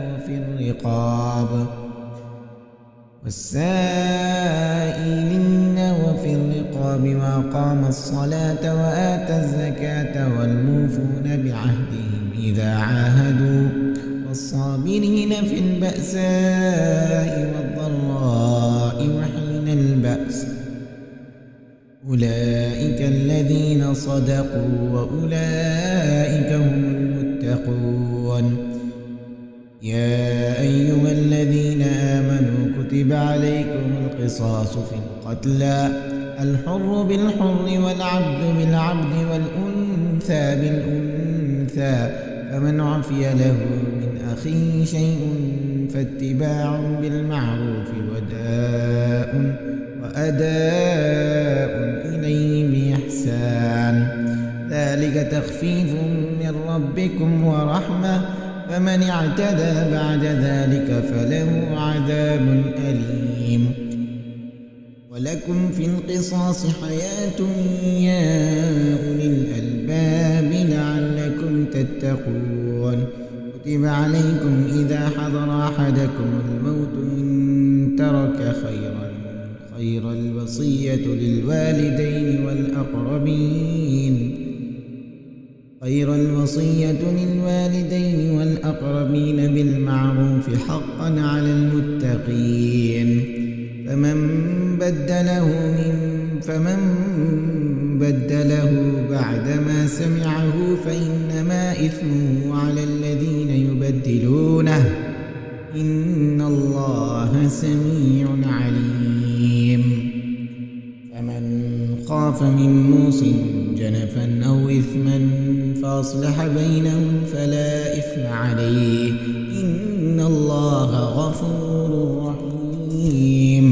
وفي الرقاب وأقام الصلاة وآتى الزكاة والموفون بعهدهم إذا عاهدوا والصابرين في البأساء والضراء وحين البأس أولئك الذين صدقوا وأولئك هم المتقون. يا أيها الذين آمنوا كتب عليكم القصاص في القتلى الحر بالحر والعبد بالعبد والأنثى بالأنثى فمن عفي له من أخيه شيء فاتباع بالمعروف وأداء إليه بإحسان ذلك تخفيف من ربكم ورحمة فمن اعتدى بعد ذلك فله عذاب أليم. ولكم في القصاص حياة يا أولي الألباب لعلكم تتقون. كتب عليكم إذا حضر أحدكم الموت إن ترك خير الوصية للوالدين والأقربين بالمعروف حقا على المتقين. فمن بدله بعدما سمعه فإنما إثمه على الذين يبدلونه إن الله سميع عليم. فمن خاف من موص جنفا أو إثما فأصلح بينهم فلا إثم عليه إن الله غفور رحيم.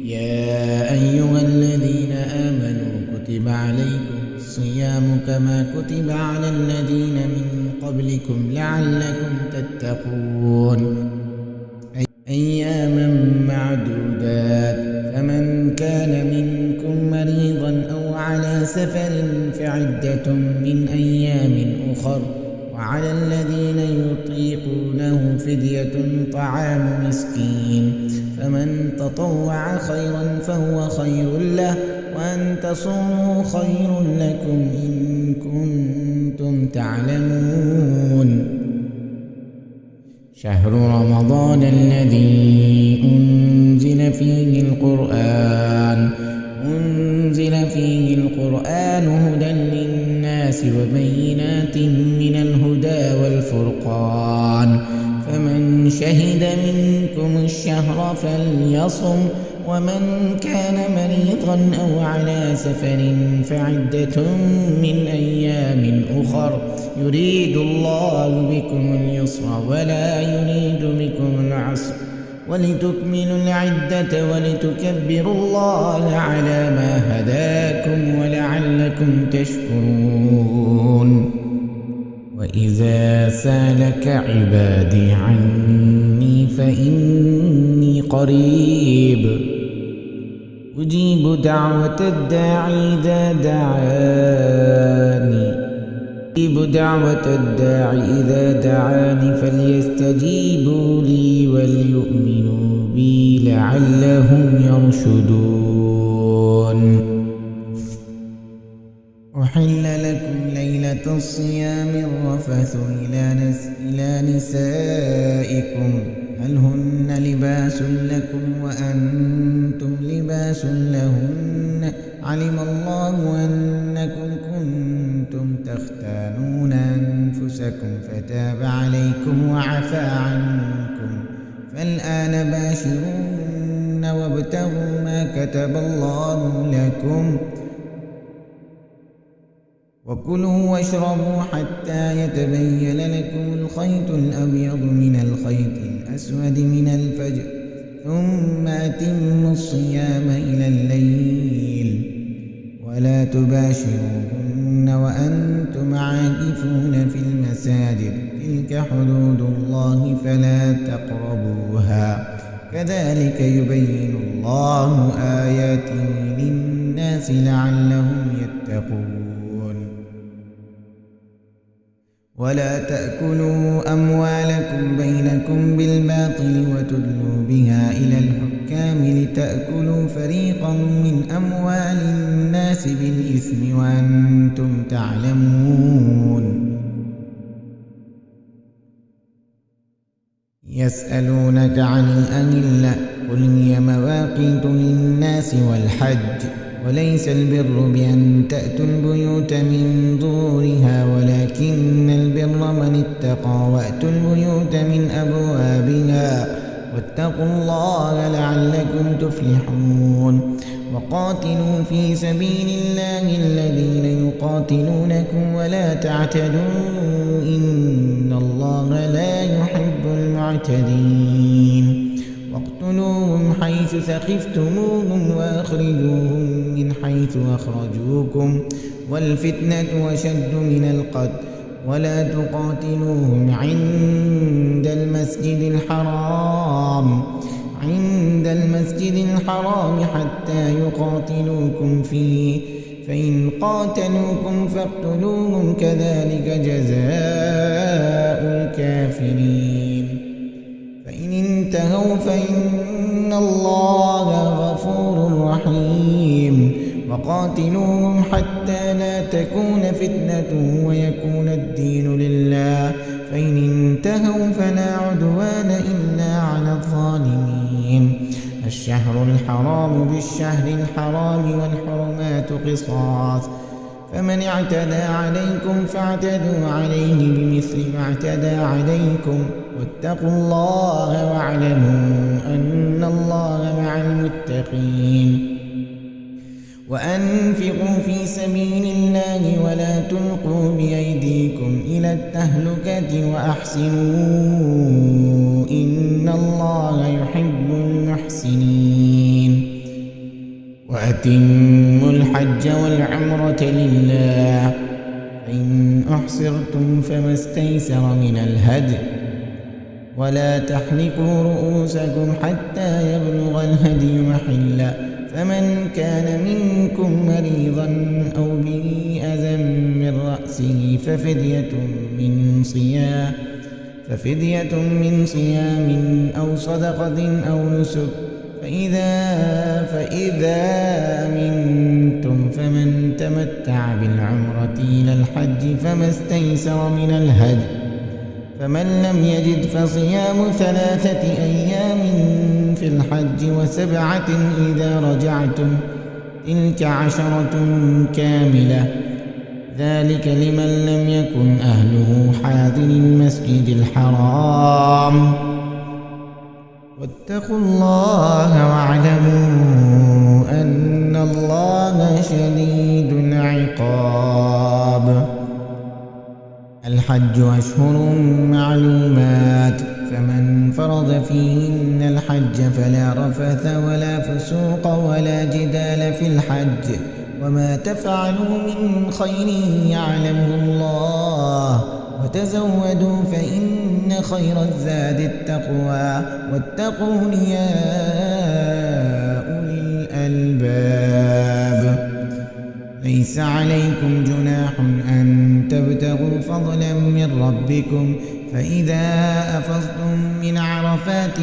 يا أيها الذين آمنوا كتب عليكم الصيام كما كتب على الذين من قبلكم لعلكم تتقون. أياما معدودات فمن كان منكم مريضا أو على سفر فعدة من أيام أخر وعلى الذين يطيقونه فدية طعام مسكين فمن تطوع خيرا فهو خير له وأن تصوموا خير لكم إن كنتم تعلمون. شهر رمضان الذي أنزل فيه القرآن هدى للناس وبينات من الهدى والفرقان فمن شهد منكم الشهر فليصم ومن كان مريضا أو على سفر فعدة من أيام أخر يريد الله بكم اليسر ولا يريد بكم العسر ولتكملوا العدة ولتكبروا الله على ما هداكم ولعلكم تشكرون. وإذا سالك عبادي عني فإني قريب أجيب دعوة الداعي إذا دعاني فليستجيبوا لي وليؤمنوا بي لعلهم يرشدون. أحل لكم ليلة الصيام الرفث إلى نسائكم هل هن لباس لكم وأنتم لباس لباس لهن علم الله أنكم كنتم تختانون أنفسكم فتاب عليكم وعفى عنكم فالآن باشرون وابتغوا ما كتب الله لكم وكلوا واشربوا حتى يتبين لكم الخيط الأبيض من الخيط الأسود من الفجر ثم أتموا الصيام إلى الليل ولا تباشروهن وأنتم عاكفون في المساجد تلك حدود الله فلا تقربوها كذلك يبين الله آياته للناس لعلهم يتقون ولا تأكلوا أموالكم بينكم بالباطل وتدلوا بها إلى الحكام لتأكلوا فريقا من أموال الناس بالإثم وأنتم تعلمون يسألونك عن الأهلة قل هي مواقيت للناس والحج وليس البر بأن تأتوا البيوت من ظهورها ولكن البر من اتقى وأتوا البيوت من أبوابها واتقوا الله لعلكم تفلحون وقاتلوا في سبيل الله الذين يقاتلونكم ولا تعتدوا إن الله لا يحب المعتدين واقتلوهم حيث ثقفتموهم وأخرجوهم من حيث أخرجوكم والفتنة أشد من القتل ولا تقاتلوهم عند المسجد الحرام حتى يقاتلوكم فيه فإن قاتلوكم فاقتلوهم كذلك جزاء الكافرين فإن انتهوا فإن الله غفور رحيم وقاتلوهم حتى لا تكون فتنة ويكون الدين لله فإن انتهوا فلا عدوان إلا على الظالمين الشهر الحرام بالشهر الحرام والحرمات قصاص فمن اعتدى عليكم فاعتدوا عليه بمثل ما اعتدى عليكم واتقوا الله واعلموا أن الله مع المتقين وأنفقوا في سبيل الله ولا تلقوا بأيديكم إلى التهلكة وأحسنوا إن الله يحب المحسنين وأتموا الحج والعمرة لله فإن أحصرتم فما استيسر من الهدي ولا تحلقوا رؤوسكم حتى يبلغ الهدي محله فمن كان منكم مريضا أو به أذى من رأسه ففدية من صيام أو صدقة أو نسك فإذا أمنتم فمن تمتع بالعمرة إلى الحج فما استيسر من الهدي فمن لم يجد فصيام 3 أيام في الحج و7 إذا رجعتم تلك 10 كاملة ذلك لمن لم يكن أهله حاضر المسجد الحرام واتقوا الله واعلموا أن الله شديد العقاب الحج أشهر معلومات فمن فرض فيهن الحج فلا رفث ولا فسوق ولا جدال في الحج وما تفعلوا من خير يعلمه الله وتزودوا فإن خير الزاد التقوى واتقون يا أولي الألباب ليس عليكم جناح أن تبتغوا فضلا من ربكم فإذا أفضتم من عرفات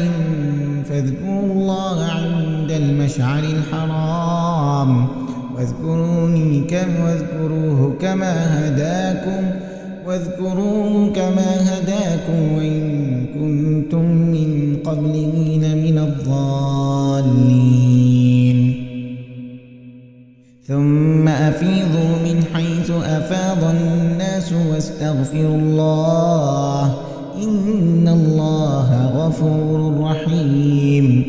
فاذكروا الله عند المشعر الحرام واذكروه كما هداكم وإن كنتم من قبله لمن الضالين ثم أفيضوا من حيث أفاض الناس واستغفروا الله إن الله غفور رحيم.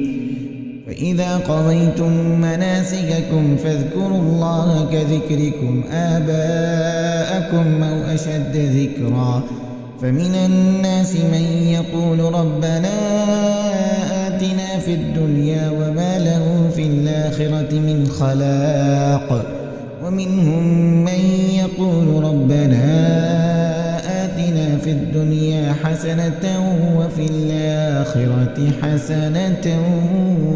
فإذا قضيتم مناسككم فاذكروا الله كذكركم آباءكم أو أشد ذكرا. فمن الناس من يقول ربنا آتنا في الدنيا وما له في الآخرة من خلاق، ومنهم من يقول ربنا آتنا في الدنيا حسنة وفي الآخرة حسنة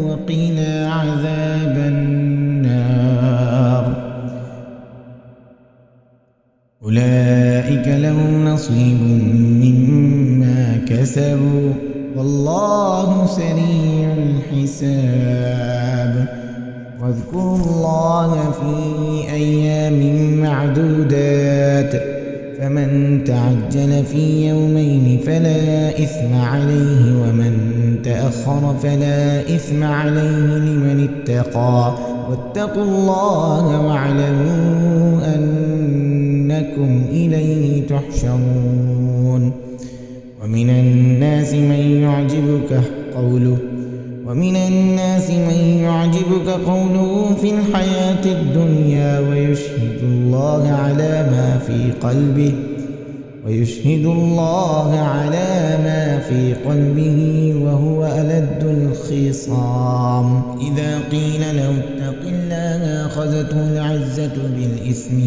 وقنا عذاب النار. أولئك لهم نصيب مما كسبوا والله سريع الحساب. واذكروا الله في أيام معدودات، فمن تعجل في يومين فلا إثم عليه، ومن تأخر فلا إثم عليه لمن اتقى. واتقوا الله واعلموا أنكم إليه تحشرون. ومن الناس من يعجبك قوله في الحياة الدنيا ويشهد الله على ما في قلبه وهو ألد الخصام. إذا قيل له اتق الله أخذته العزة بالإثم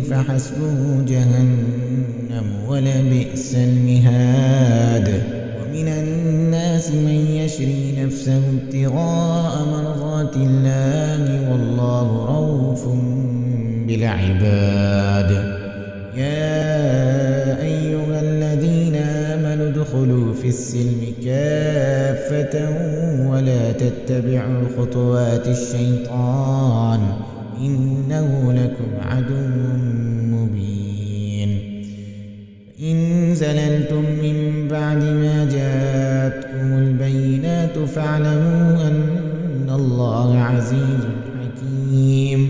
فحسبه جهنم ولبئس المهاد. ومن الناس من يشري نفسه ابتغاء مرضات الله والله رؤوف بالعباد. يا أيها الذين آمنوا ادخلوا في السلم كافة ولا تتبعوا خطوات الشيطان إنه لكم عدو مبين. إن زللتم من بعد ما جاءتكم البينات فاعلموا أن الله عزيز حكيم.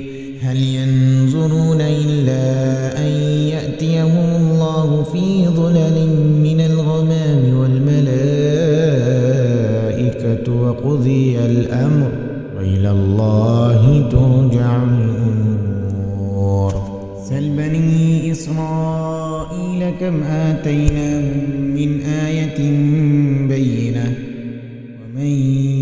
هل ينظرون إلا أن يأتيهم الله في ظلل من الغمام والملائكة وقضي الأمر وإلى الله ترجع الأمور. سل بني إسرائيل كم آتيناهم من آية بينة ومن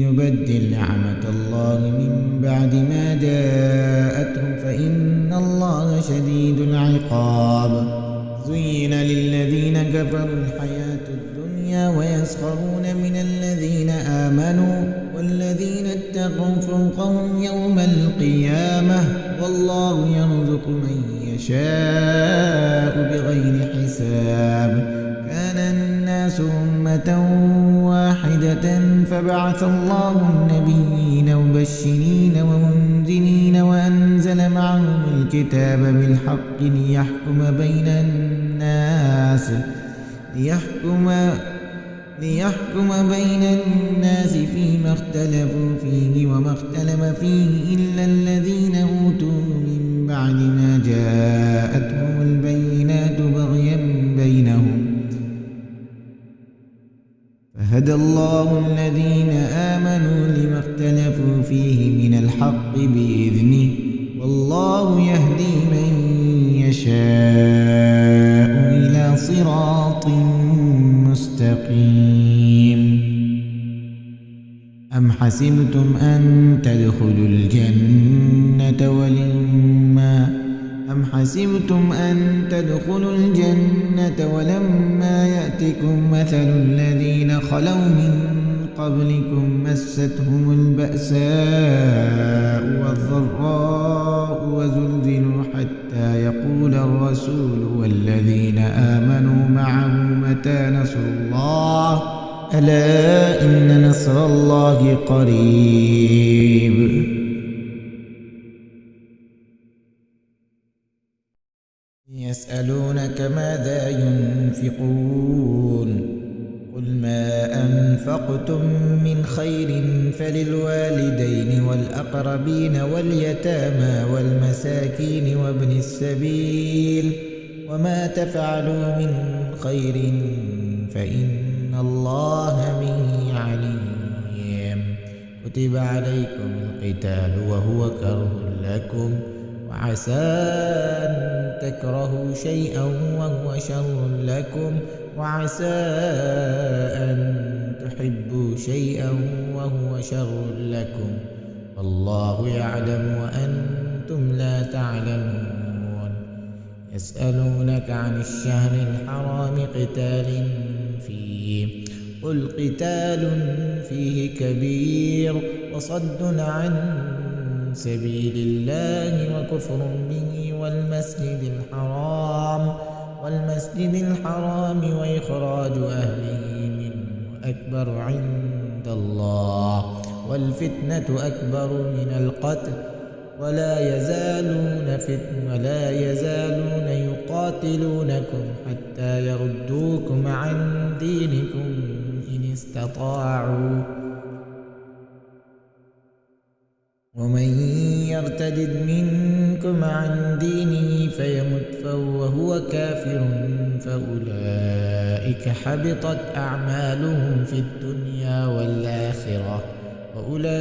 يبدل نعمة الله من بعد ما جاءته فإن الله شديد العقاب. زين للذين كفروا الحياة الدنيا ويسخرون من الذين آمنوا والذين اتقوا فوقهم يوم القيامة والله يرزق من يشاء بغير حساب. كان الناس أمة واحدة فبعث الله النبيين مبشرين ومنذرين وأنزل معهم الكتاب بالحق ليحكم بين الناس فيما اختلفوا فيه وما اختلف فيه إلا الذين أوتوه من بعد ما جاءتهم البينات بغيا بينهم فهدى الله الذين آمنوا لما اختلفوا فيه من الحق بإذنه والله يهدي من يشاء إلى صراط مستقيم. أم حسبتم أن تدخلوا الجنة ولما يأتكم مثل الذين خلوا من قبلكم مستهم البأساء والضراء وزلزلوا حتى يقول الرسول والذين آمنوا معه متى نصر الله ألا إن نصر الله قريب. يسألونك ماذا ينفقون قل ما أنفقتم من خير فللوالدين والأقربين واليتامى والمساكين وابن السبيل وما تفعلوا من خير فإن الله به عليم. كتب عليكم القتال وهو كره لكم وعسى أن تكرهوا شيئا وهو شر لكم وعسى أن تحبوا شيئا وهو شر لكم والله يعلم وأنتم لا تعلمون. يسألونك عن الشهر الحرام قتال فيه قل قتال فيه كبير وصد عن سبيل الله وكفر به والمسجد الحرام وإخراج أهله منه أكبر عند الله والفتنة أكبر من القتل ولا يزالون يقاتلونكم حتى يردوكم عن دينكم إن استطاعوا ومن يرتد منكم عن دينه فيمت وهو كافر فأولئك حبطت أعمالهم في الدنيا والآخرة وأولئك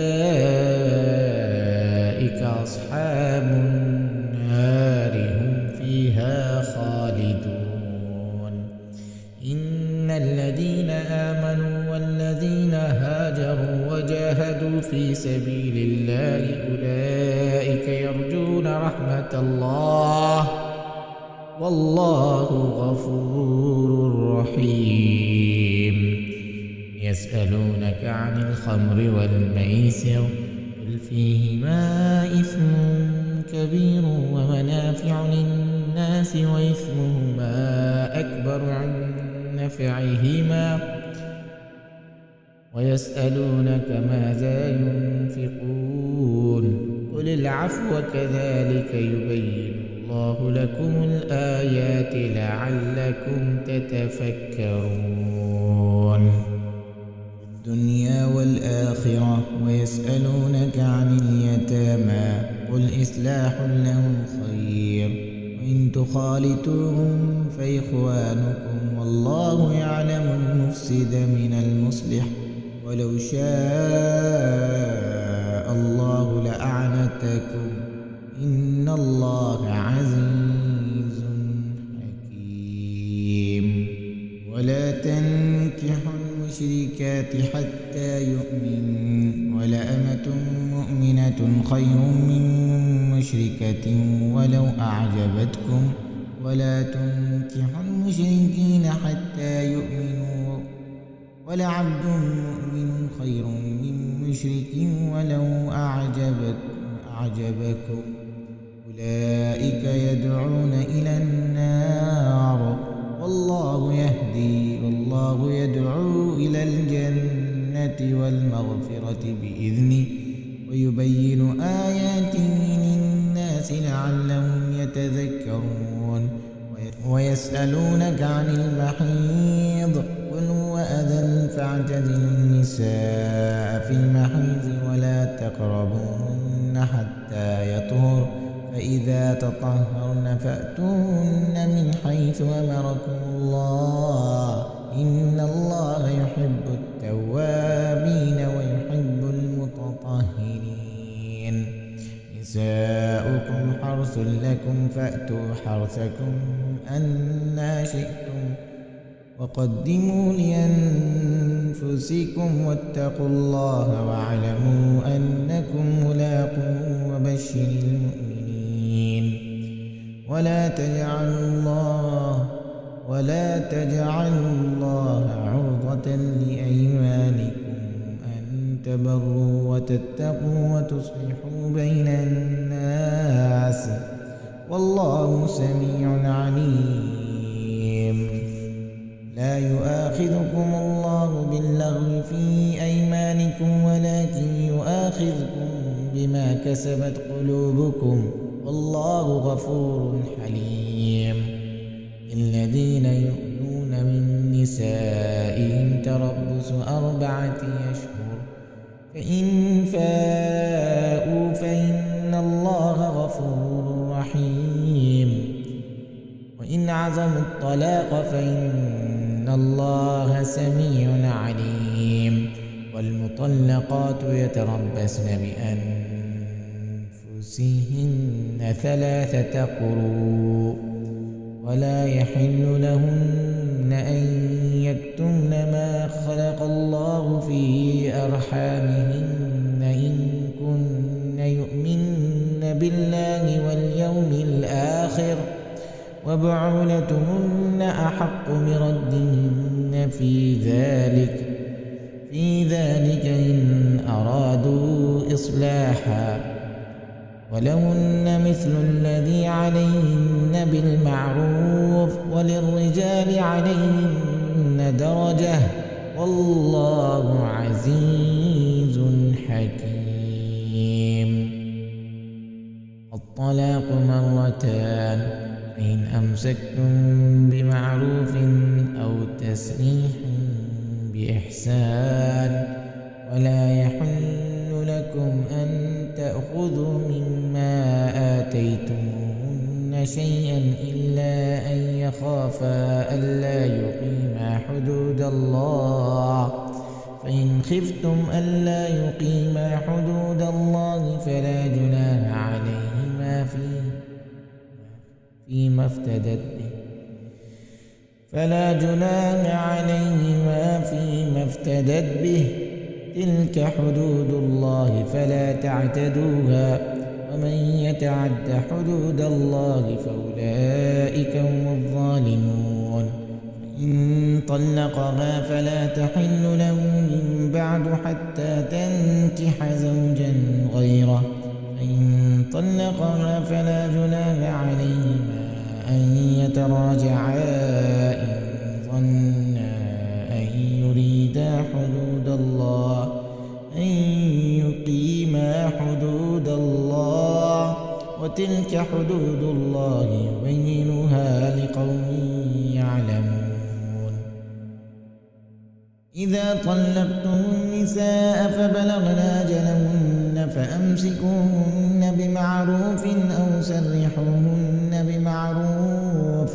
أصحاب النار هم فيها خالدون. إن الذين آمنوا والذين هاجروا وجاهدوا في سبيل الله أولئك يرجون رحمة الله والله غفور رحيم. يسألونك عن الخمر والميسر قل فيهما إثم كبير ومنافع للناس وإثمهما أكبر عند نفعهما ويسألونك ماذا ينفقون قل العفو كذلك يبين الله لكم الآيات لعلكم تتفكرون. الدنيا والآخرة. ويسألونك عن اليتامى قل إصلاح لهم خير وإن تخالطوهم فإخوانكم والله يعلم المفسد من المصلح ولو شاء الله لأعنتكم إن الله عزيز حكيم. ولا تنكحوا المشركات حتى يؤمنوا ولأمة مؤمنة خير من مشركة ولو أعجبتكم ولا تنكحوا المشركين حتى يؤمنوا ولعبد مؤمن خير من مشرك ولو أعجبكم أولئك يدعون إلى النار والله يدعو إلى الجنة والمغفرة بإذنه ويبين آياته للناس لعلهم يتذكرون. ويسألونك عن المحيض قل هو أذى فاعتزلوا النساء في المحيض ولا تقربوهن حتى يطهر فإذا تطهرن فأتوهن من حيث أمركم الله إن الله يحب التوابين ويحب المتطهرين. نساؤكم حرث لكم فأتوا حرثكم أنى شئتم وقدموا لأنفسكم واتقوا الله واعلموا أنكم ملاقوه وبشر المؤمنين. ولا تجعلوا الله عرضة لأيمانكم أن تبروا وتتقوا وتصلحوا بين الناس والله سميع عليم. لا يؤاخذكم الله باللغو في أيمانكم ولكن يؤاخذكم بما كسبت قلوبكم والله غفور حليم. الذين يؤلون من نسائهم تربص 4 أشهر فإن فاءوا فإن الله غفور رحيم وإن عزموا الطلاق فإن الله سميع عليم والمطلقات يتربصن بأنفسهن 3 قروء ولا يحل لهن أن يكتمن ما خلق الله في أرحامهن إن كن يؤمن بالله واليوم الآخر وبعولتهن أحق بردهن في ذلك إن أرادوا إصلاحا ولهن مثل الذي عليهن بالمعروف وللرجال عليهن درجة والله عزيز حكيم. الطلاق 2 فإن أمسكتم بمعروف أو تسريح بإحسان ولا يحل لكم أن تأخذوا مما آتيتموهن شيئا إلا أن يخافا ألا يقيما حدود الله فإن خفتم ألا يقيما حدود الله فلا جناح عليهما فيما افتدت به تلك حدود الله فلا تعتدوها ومن يتعد حدود الله فأولئك هم الظالمون. إن طلقها فلا تحل له من بعد حتى تنكح زوجا غيره فإن طلقها فلا جناح عليهما أن يتراجعا إن ظنا أن يريدا حدود الله أن يقيما حدود الله وتلك حدود الله يبينها لقوم يعلمون. إذا طلقتم النساء فبلغن أجلهن فأمسكوهن بمعروف أو سرحوهن بمعروف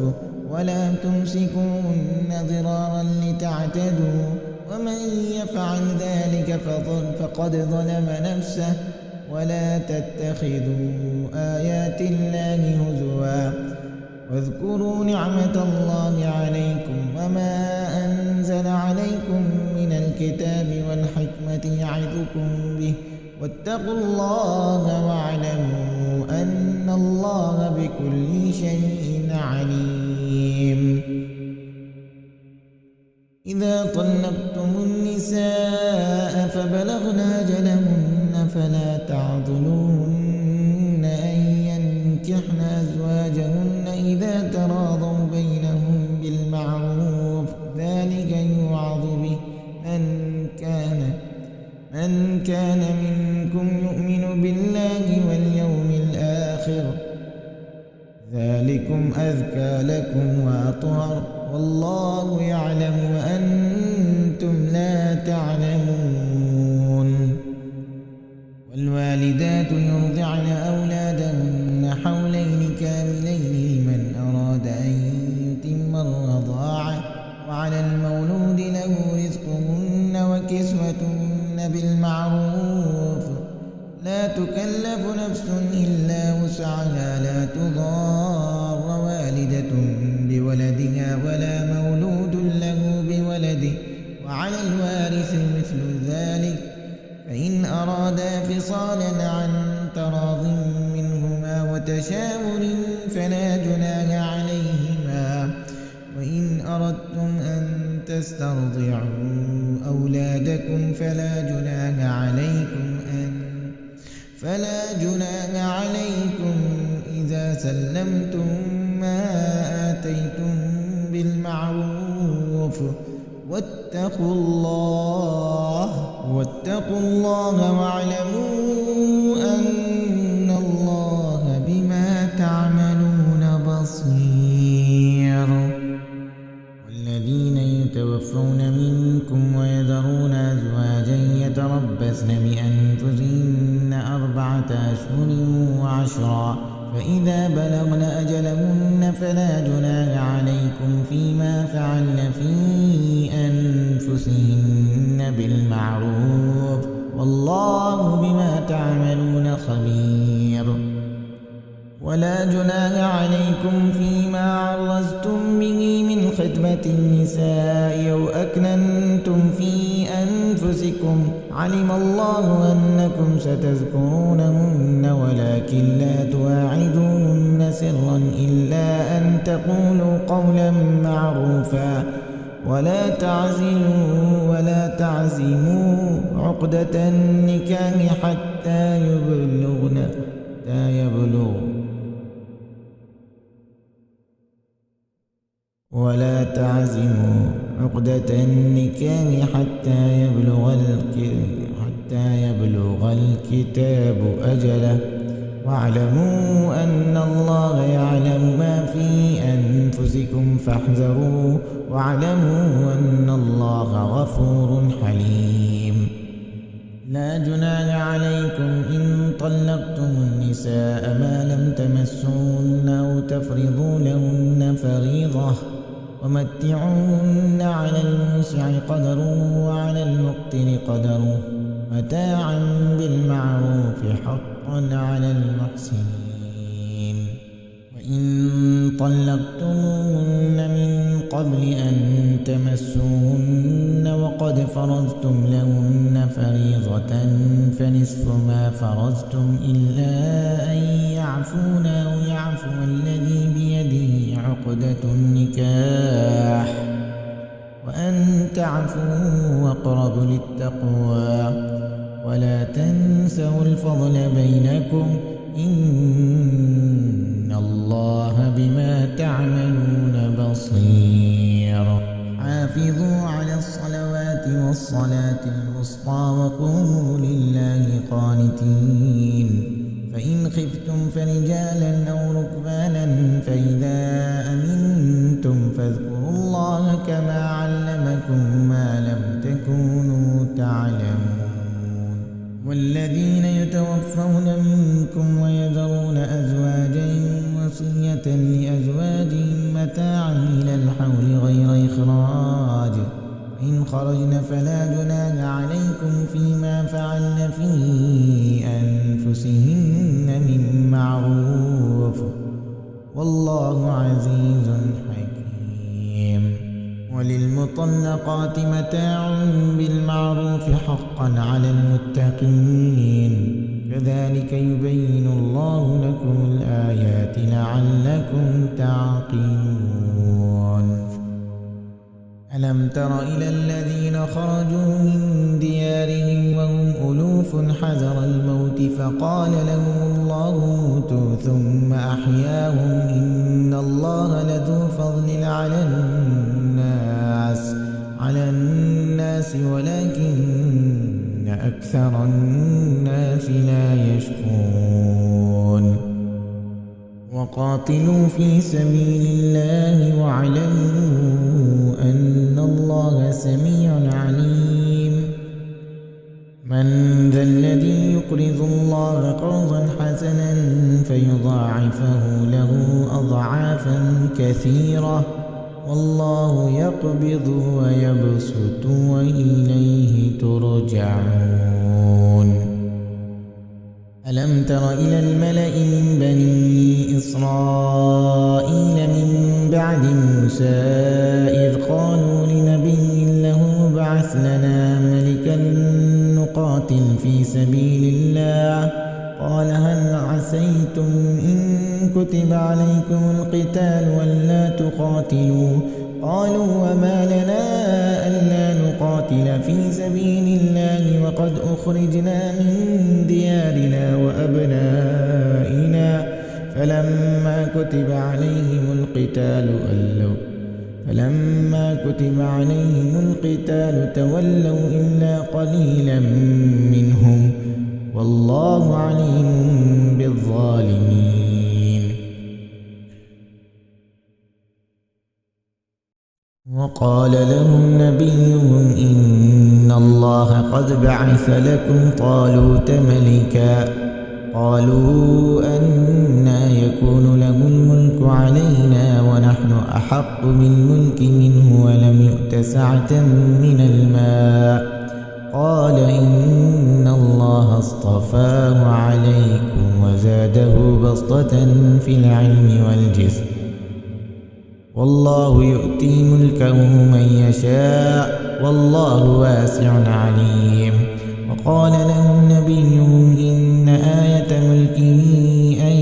ولا تمسكوهن ضرارا لتعتدوا ومن يفعل ذلك فقد ظلم نفسه ولا تتخذوا آيات الله هزوا واذكروا نعمة الله عليكم وما أنزل عليكم من الكتاب والحكمة يعظكم به واتقوا الله واعلموا أن الله بكل شيء عليم. إذا طلقتم النساء فبلغن أجلهن فلا تعضلوهن أن ينكحن أزواجهن إذا تراضوا بينهم بالمعروف ذلك يوعظ به من كان منكم يؤمن بالله واليوم الآخر ذلكم أزكى لكم وأطهر والله يعلم وأنتم لا تعلمون. والوالدات يرضعن أولادهن حولين كاملين لمن أراد أن يتم الرضاعة وعلى المولود له رزقهن وكسوتهن بالمعروف لا تكلف نفس إلا وسعها لا تضار والدة بولدها ولا مولود له بولده وعلى الوارث مثل ذلك فإن أرادا فصالا عن تراض منهما وتشاور فلا جناح عليهما وإن أردتم أن تسترضعوا أولادكم فلا جناح عليكم إذا سلمتم ما آتيتم بالمعروف واتقوا الله واعلموا أن الله بما تعملون بصير. والذين فإذا بلغن أجلهن فلا جناح عليكم فيما فعلن في أنفسهن بالمعروف والله بما تعملون خبير. ولا جناح عليكم فيما عرضتم به من خطبة النساء أو أكننتم في أنفسكم علم الله أنكم ستذكرونهن ولكن لا تواعدوهن سرا إلا أن تقولوا قولا معروفا ولا تعزموا عقدة النكاح حتى يبلغ الكتاب أجله واعلموا أن الله يعلم ما في أنفسكم فاحذروه واعلموا أن الله غفور حليم. لا جناح عليكم إن طلقتم النساء ما لم تمسوهن أو تفرضوا لهن فريضة ومتعوهن على الموسع قدره وعلى المقتر قدره متاعا بالمعروف حقا على المحسنين. وإن طلقتموهن من قبل أن تمسوهن وقد فرضتم لهن فريضة فنصف ما فرضتم إلا أن يعفون أو يعفو الذي بيده عقدة النكاح وأن تعفوا أقرب للتقوى ولا تنسوا الفضل بينكم إن الله بما تعملون بصير. حافظوا على الصلوات والصلاة الوسطى وقوموا لله قانتين. فإن خفتم فرجالا أو ركبانا فإذا أمنتم فاذكروا الله كما علمكم ما لم تكونوا تعلمون. والذين يتوفون منكم ويذرون أزواجا وصية لأزواجهم متاعا إلى الحول غير إخراج إن خرجن فلا جناح عليكم فيما فعلن في أنفسهن من معروف والله عزيز حكيم. وللمطلقات متاع بالمعروف حقا على المتقين كذلك يبين الله لكم الآيات لعلكم تعقلون. ألم تر إلى الذين خرجوا من ديارهم وهم ألوف حذر الموت فقال لهم الله موتوا ثم أحياهم إن الله لذو فضل على الناس ولكن أكثر الناس لا يشكرون. وقاتلوا في سبيل الله واعلموا أن الله سميع عليم. من ذا الذي يقرض الله قرضا حسنا فيضاعفه له أضعافا كثيرة والله يقبض ويبسط وإليه ترجعون. ألم تر إلى الملأ من بني إسرائيل من بعد موسى إذ قالوا لنبي له ابعث لنا ملكا نقاتل في سبيل الله قال هل عسيتم إن كتب عليكم القتال ألا تقاتلوا قالوا وما لنا ألا نقاتل في سبيل الله وقد أخرجنا من ديارنا وأبنائنا فلما كتب عليهم القتال تولوا إلا قليلا منهم والله عليم بالظالمين. وقال لهم نبيهم إن الله قد بعث لكم طالوت ملكا قالوا أنى علينا ونحن أحق بالملك منه ولم يؤت سعة من المال. قال إن الله اصطفاه عليكم وزاده بسطة في العلم والجسم والله يؤتي ملكه من يشاء والله واسع عليم. وقال لهم نبيهم إن آية ملكه أن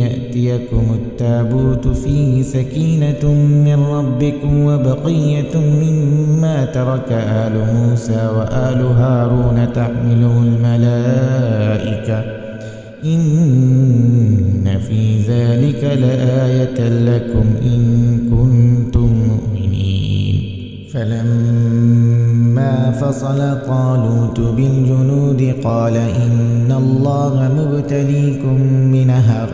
يأتيكم التابوت فيه سكينة من ربكم وبقية مما ترك آل موسى وآل هارون تحمله الملائكة إن في ذلك لآية لكم إن كنتم مؤمنين. فلما فصل طالوت بالجنود قال إن الله مبتليكم بنهر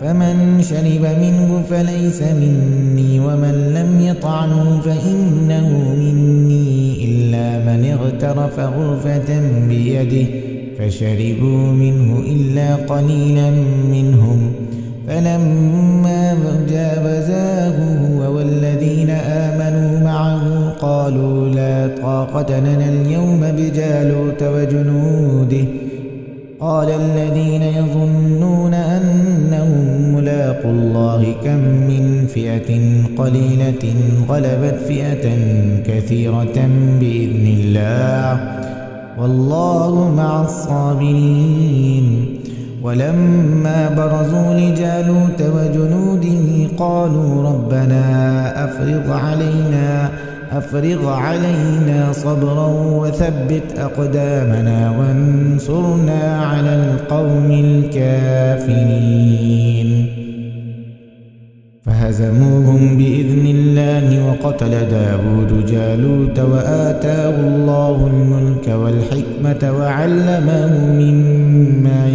فمن شرب منه فليس مني ومن لم يطعمه فإنه مني إلا من اغترف غرفة بيده فشربوا منه إلا قليلا منهم. فلما جاوزاه هو والذين آمنوا معه قالوا لا طاقة لنا اليوم بجالوت وجنوده. قال الذين يظنون أنهم ملاقو الله كم من فئة قليلة غلبت فئة كثيرة بإذن الله والله مع الصابرين. ولما برزوا لجالوت وجنوده قالوا ربنا أفرغ علينا صبرا وثبت أقدامنا وانصرنا على القوم الكافرين. فهزموهم بإذن الله وقتل داود جالوت وآتاه الله الملك والحكمة وعلمه مما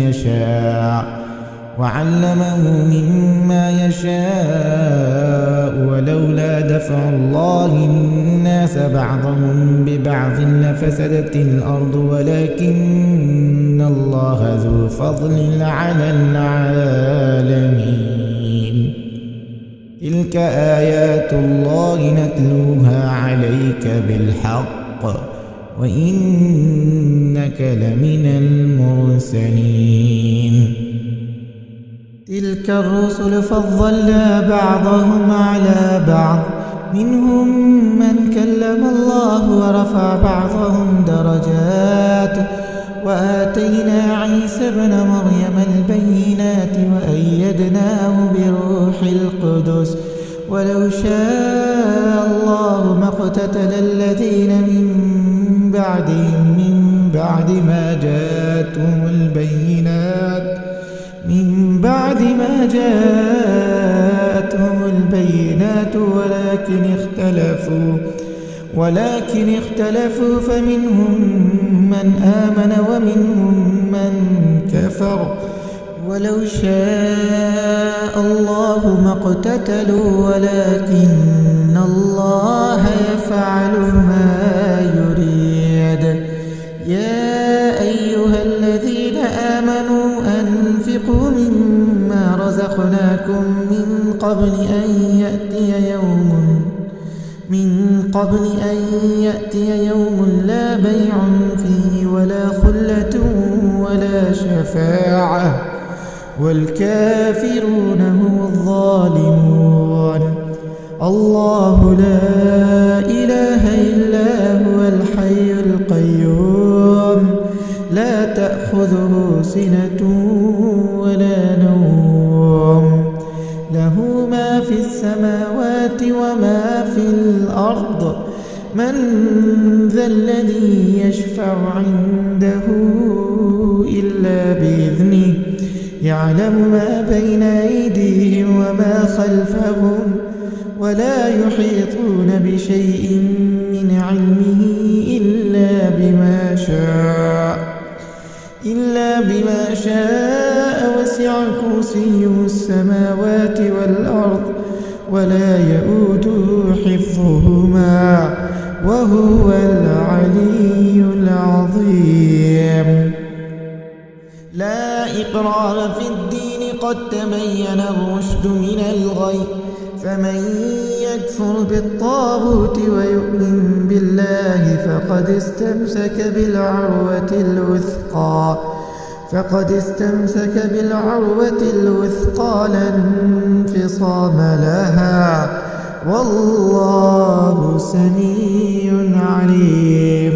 يشاء ولولا دفع الله الناس بعضهم ببعض لفسدت الأرض ولكن الله ذو فضل على العالمين. تلك آيات الله نتلوها عليك بالحق وإنك لمن المرسلين. تلك الرسل فضلنا بعضهم على بعض منهم من كلم الله ورفع بعضهم درجات وآتينا عيسى ابن مريم البينات وأيدناه بروح القدس ولو شاء الله ما اقتتل الذين من بعد ما جاءتهم البينات ولكن اختلفوا فمنهم من آمن ومنهم من كفر ولو شاء الله ما اقتتلوا ولكن الله يفعل ما يريد. يا أيها الذين آمنوا أنفقوا مما رزقناكم من قبل أن يأتي يوم لا بيع فيه ولا خلة ولا شفاعة والكافرون هم الظالمون. الله لا إله إلا هو الحي القيوم لا تأخذه سنة ولا نوم له ما في السماوات وما في الأرض. من ذا الذي يشفع عنده إلا بإذنه يعلم ما بين أيديهم وما خلفهم ولا يحيطون بشيء من علمه إلا بما شاء وسع كرسيه السماوات والأرض ولا يؤوده حفظهما وهو العلي العظيم. لا إكراه في الدين قد تبين الرشد من الغي فمن يكفر بالطاغوت ويؤمن بالله فقد استمسك بالعروة الوثقى لا انفصام لها والله سميع عليم.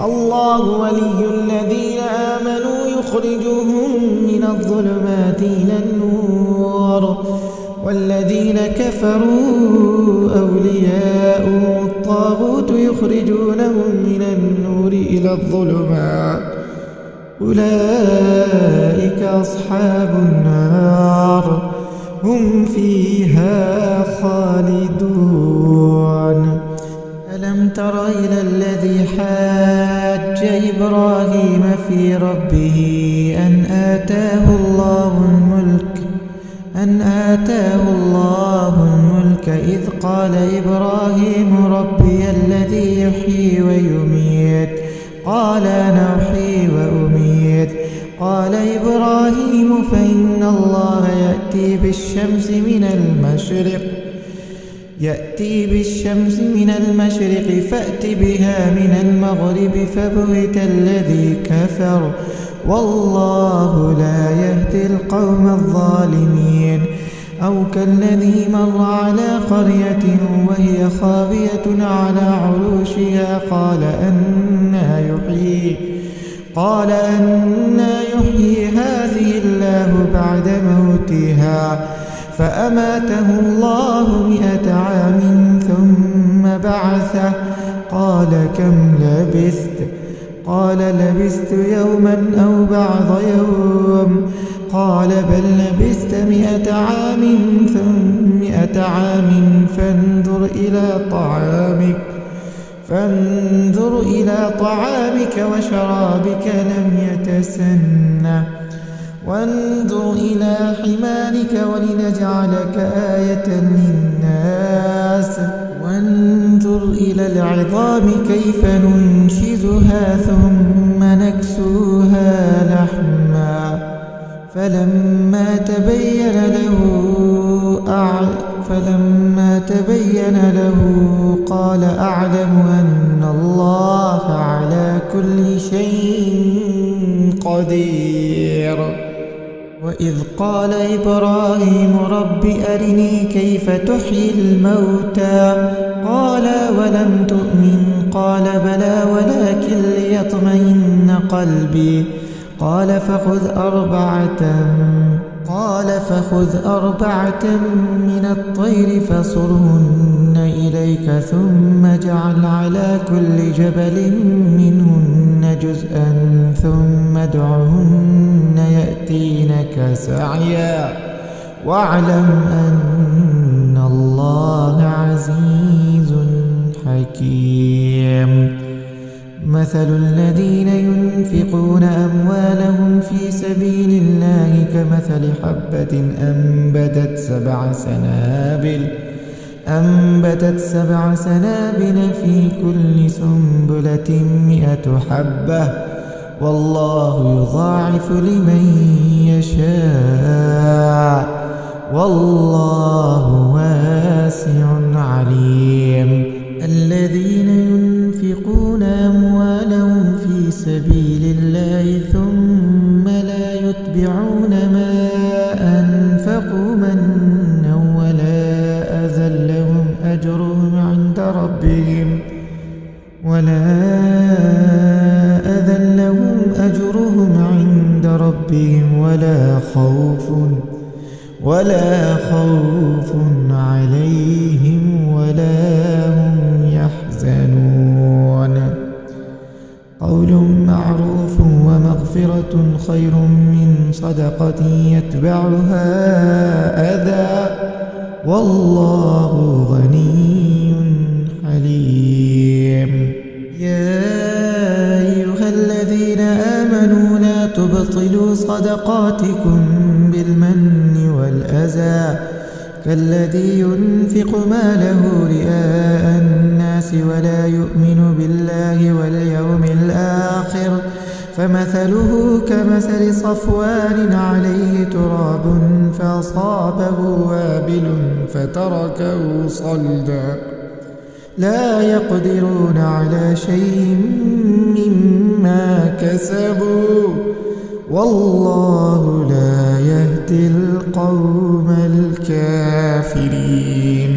الله ولي الذين آمنوا يخرجهم من الظلمات إلى النور والذين كفروا أولياؤهم الطاغوت يخرجونهم من النور إلى الظلمات أولئك أصحاب النار هم فيها خالدون. ألم تر إلى الذي حاج إبراهيم في ربه أن آتاه الله الملك إذ قال إبراهيم ربي الذي يحيي ويميت قال أنا أحيي وأميت قال إبراهيم فإن الله يأتي بالشمس من المشرق فأت بها من المغرب فبهت الذي كفر والله لا يهدي القوم الظالمين. أو كالذي مر على قرية وهي خاوية على عروشها قال أنى يحيي هذه الله بعد موتها فأماته الله 100 عام ثم بعثه قال كم لبثت قال لبثت يوما أو بعض يوم قال بل لبثت 100 عام ثم 100 عام فانظر إلى طعامك وشرابك لم يتسنه وانظر إلى حمارك ولنجعلك آية للناس وانظر إلى العظام كيف ننشزها ثم نكسوها لحما فلما تبين له قال أعلم أن الله على كل شيء قدير. وإذ قال إبراهيم رب أرني كيف تحيي الموتى قال ولم تؤمن قال بلى ولكن ليطمئن قلبي قال فخذ أربعة من الطير فصرهن إليك ثم اجعل على كل جبل منهن جزءا ثم ادعهن يأتينك سعيا واعلم أن الله عزيز حكيم. مثل الذين ينفقون أموالهم في سبيل الله كمثل حبة أنبتت 7 سنابل في كل سنبلة 100 حبة والله يضاعف لمن يشاء والله واسع عليم. الذين ينفقون أموالهم في سبيل الله ثم لا يتبعون ما أنفقوا منا ولا أذى لهم أجرهم عند ربهم ولا خوف عليهم ولا هم يحزنون. قول معروف ومغفرة خير من صدقة يتبعها أذى والله غني حليم. يا أيها الذين آمنوا لا تبطلوا صدقاتكم بالمن والأذى كالذي ينفق ماله رئاء الناس ولا يؤمن بالله واليوم الآخر فمثله كمثل صفوان عليه تراب فأصابه وابل فتركه صلدا لا يقدرون على شيء مما كسبوا والله لا يهدي القوم الكافرين.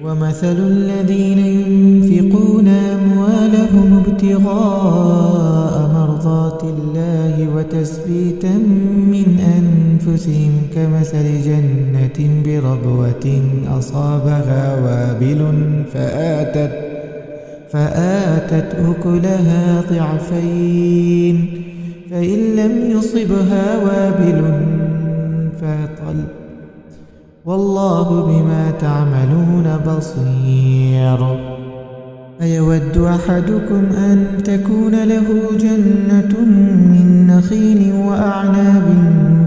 ومثل الذين ينفقون أموالهم ابتغاء مرضات الله وتثبيتا من أنفسهم كمثل جنة بربوة أصابها وابل فآتت أكلها ضعفين فإن لم يصبها وابل فطل والله بما تعملون بصير. أيود أحدكم أن تكون له جنة من نخيل وأعناب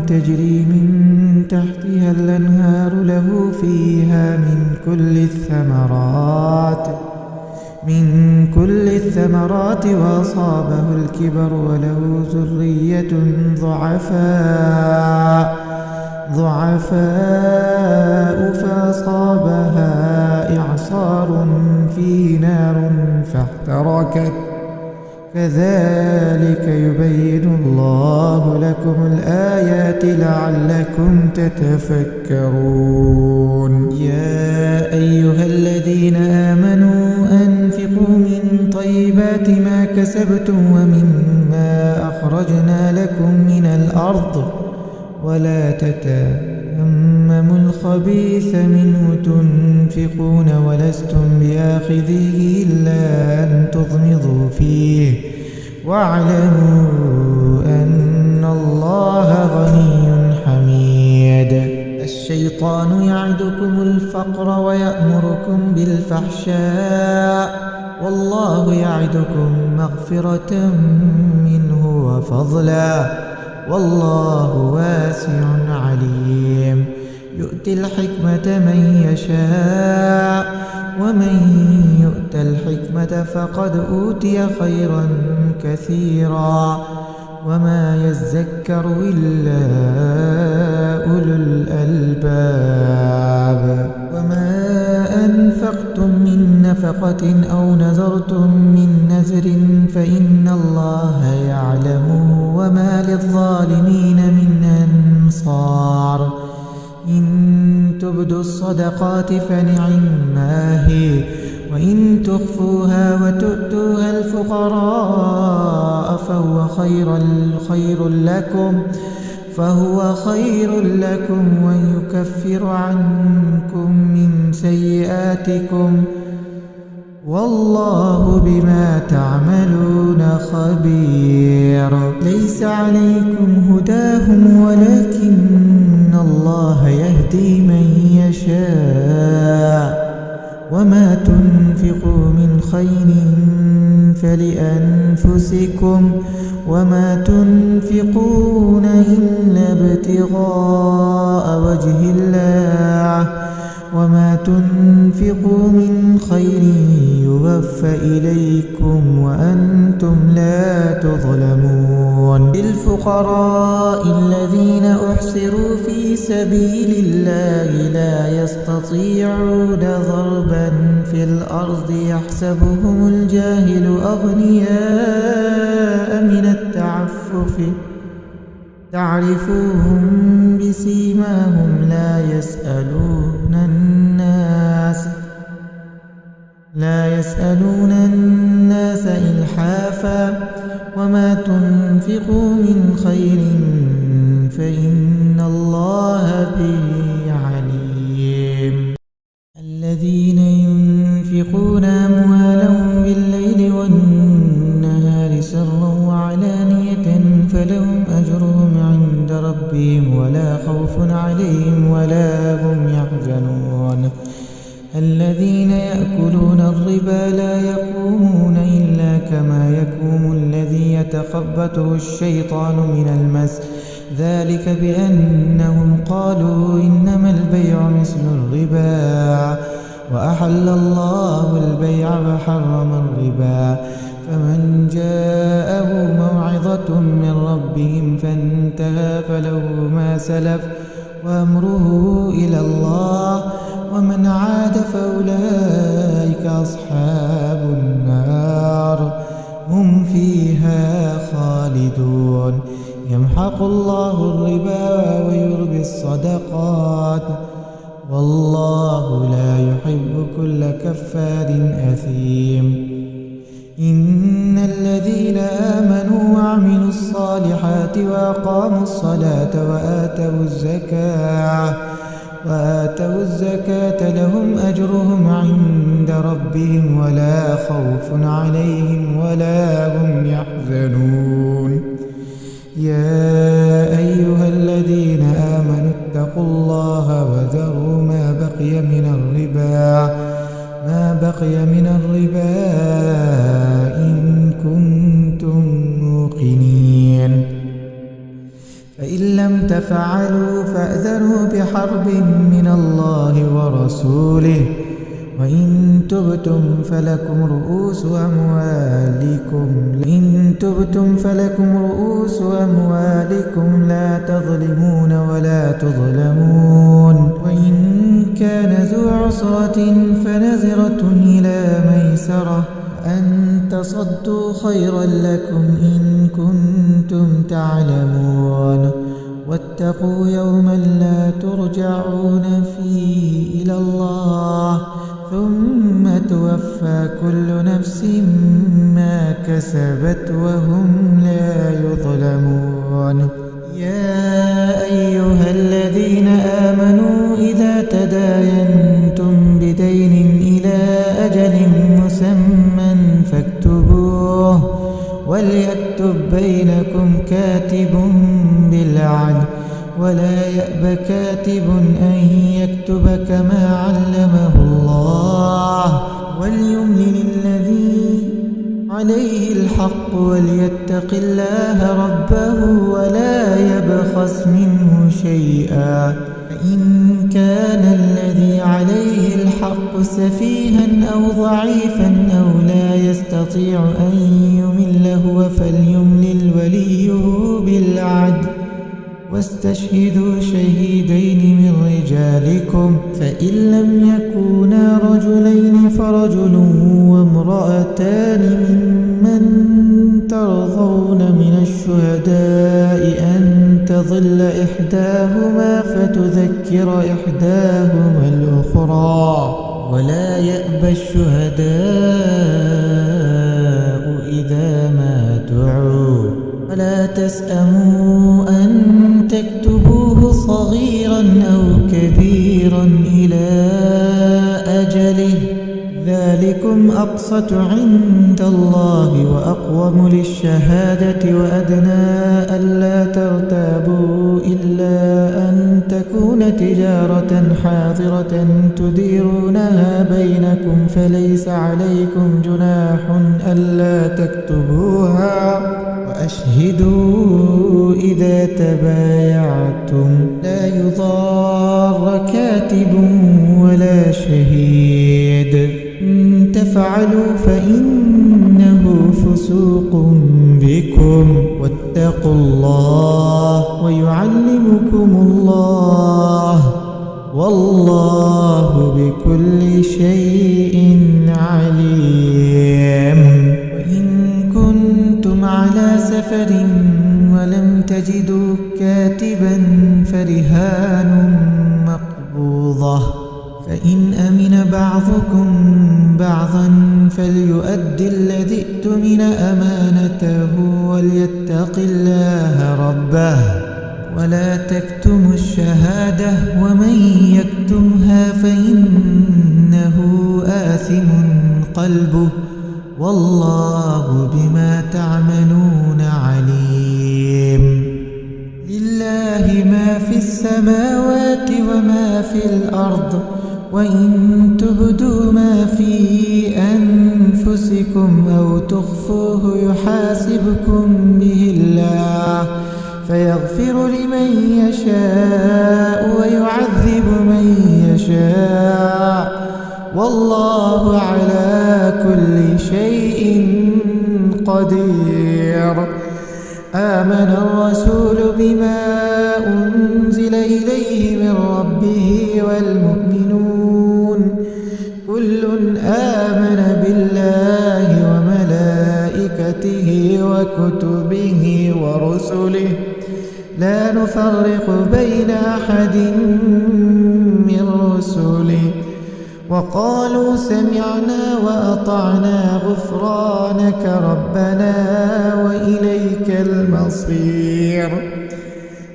تجري من تحتها الأنهار له فيها من كل الثمرات وأصابه الكبر وله ذرية ضعفاء فأصابها إعصار فيه نار فاحترقت كذلك يبين الله لكم الآيات لعلكم تتفكرون. يا أيها الذين آمنوا أنفقوا من طيبات ما كسبتم ومما أخرجنا لكم من الأرض ولا تتيمموا الخبيث منه تنفقون ولستم بآخذيه إلا أن تغمضوا فيه واعلموا أن الله غني حميد. الشيطان يعدكم الفقر ويأمركم بالفحشاء والله يعدكم مغفرة منه وفضلا والله واسع عليم. يؤتي الحكمة من يشاء ومن يؤت الحكمة فقد أوتي خيرا كثيرا وما يذكر إلا أولو الألباب. وما أنفقتم من نفقة أو نذرتم من نذر فإن الله يعلمه وما للظالمين من أنصار. إن تبدوا الصدقات فنعما هي وإن تخفوها وتؤتوها الفقراء فهو خير لكم ويكفر عنكم من سيئاتكم والله بما تعملون خبير. ليس عليكم هداهم ولكن الله يهدي من يشاء وما تنفقوا من خير فلأنفسكم وما تنفقون إلا ابتغاء وجه الله وما تنفقوا من خير يوفى إليكم وأنتم لا تظلمون. للفقراء الذين أحصروا في سبيل الله لا يستطيعون ضربا في الأرض يحسبهم الجاهل أغنياء من التعفف تعرفوهم بسيماهم لا يسألون الناس إلحافا وما تنفقوا من خير فإن الله به عليم. الذين ينفقون أموالهم بالليل والنهار سرا وعلانية فلهم أجرهم عند ربهم ولا خوف عليهم ولا هم يحزنون. الذين يأكلون الربا لا يقومون إلا كما يقوم الذي يتخبطه الشيطان من المس ذلك بأنهم قالوا إنما البيع مثل الربا وأحل الله البيع وحرم الربا فمن جاءه موعظة من ربهم فانتهى فله ما سلف وأمره إلى الله ومن عاد فأولئك أصحاب النار هم فيها خالدون. يمحق الله الربا ويربي الصدقات والله لا يحب كل كفار أثيم. إن الذين آمنوا وعملوا الصالحات وأقاموا الصلاة وآتوا الزكاة لهم أجرهم عند ربهم ولا خوف عليهم ولا هم يحزنون. يا أيها الذين آمنوا اتقوا الله وذروا ما بقي من الربا إن كنتم موقنين. فإن لم تفعلوا فأذنوا بحرب من الله ورسوله وإن تبتم فلكم رؤوس أموالكم لا تظلمون ولا تظلمون. وإن كان ذو عسرة فنذرة إلى ميسرة أن تصدوا خيرا لكم إن كنتم تعلمون. واتقوا يوما لا ترجعون فيه إلى الله ثم توفى كل نفس ما كسبت وهم لا يظلمون. يا أيها الذين آمنوا إذا تداينتم بدين إلى أجل مسمى فاكتبوه وليكتب بينكم كاتب بالعدل ولا يأب كاتب أن يكتب كما علمه الله وليملل الذي عليه الحق وليتق الله ربه ولا يبخس منه شيئا. فإن كان الذي عليه الحق سفيها أو ضعيفا أو لا يستطيع أن يمل هو فليملل وليه بالعدل واستشهدوا شهيدين من رجالكم فإن لم يكونا رجلين فرجل وامرأتان ممن ترضون من الشهداء أن تضل إحداهما فتذكر إحداهما الأخرى ولا يأبى الشهداء إذا ما دعوا ولا تسأموا أن تكتبوه صغيرا أو كبيرا إلى أجله ذلكم أقسط عند الله وأقوم للشهادة وأدنى ألا ترتابوا إلا أن تكون تجارة حاضرة تديرونها بينكم فليس عليكم جناح ألا تكتبوها وأشهدوا إذا تبايعتم لا يضار كاتب ولا شهيد إن تفعلوا فإنه فسوق بكم واتقوا الله ويعلمكم الله والله بكل شيء عليم. وإن كنتم على سفر ولم تجدوا كاتبا فرهان مقبوضة فإن أمن بعضكم بعضا فليؤد الذي ائتمن أمانته وليتق الله ربه ولا تكتموا الشهادة ومن يكتمها فإنه آثم قلبه والله بما تعملون عليم. لله ما في السماوات وما في الأرض وإن تبدوا ما في أنفسكم أو تخفوه يحاسبكم به الله فيغفر لمن يشاء ويعذب من يشاء والله على كل شيء قدير آمن الرسول بما أنزل إليه من ربه والمؤمنون كل آمن بالله وملائكته وكتبه ورسله لا نفرق بين أحد من رسله وقالوا سمعنا وأطعنا غفرانك ربنا وإليك المصير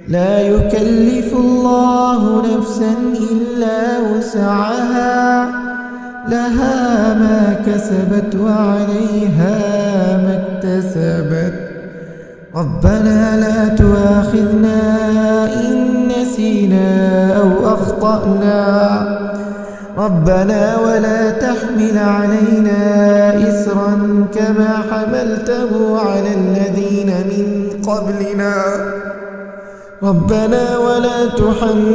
لا يكلف الله نفسا إلا وسعها لها ما كسبت وعليها ما اكتسبت ربنا لا تؤاخذنا إن نسينا أو أخطأنا ربنا ولا تحمل علينا إسرا كما حملته على الذين من قبلنا ربنا ولا تحملنا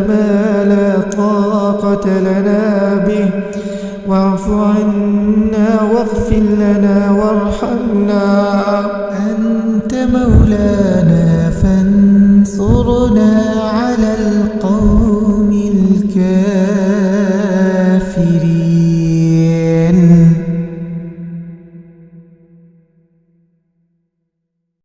ما لا طاقة لنا به واعف عنا واغفر لنا وارحمنا أنت مولانا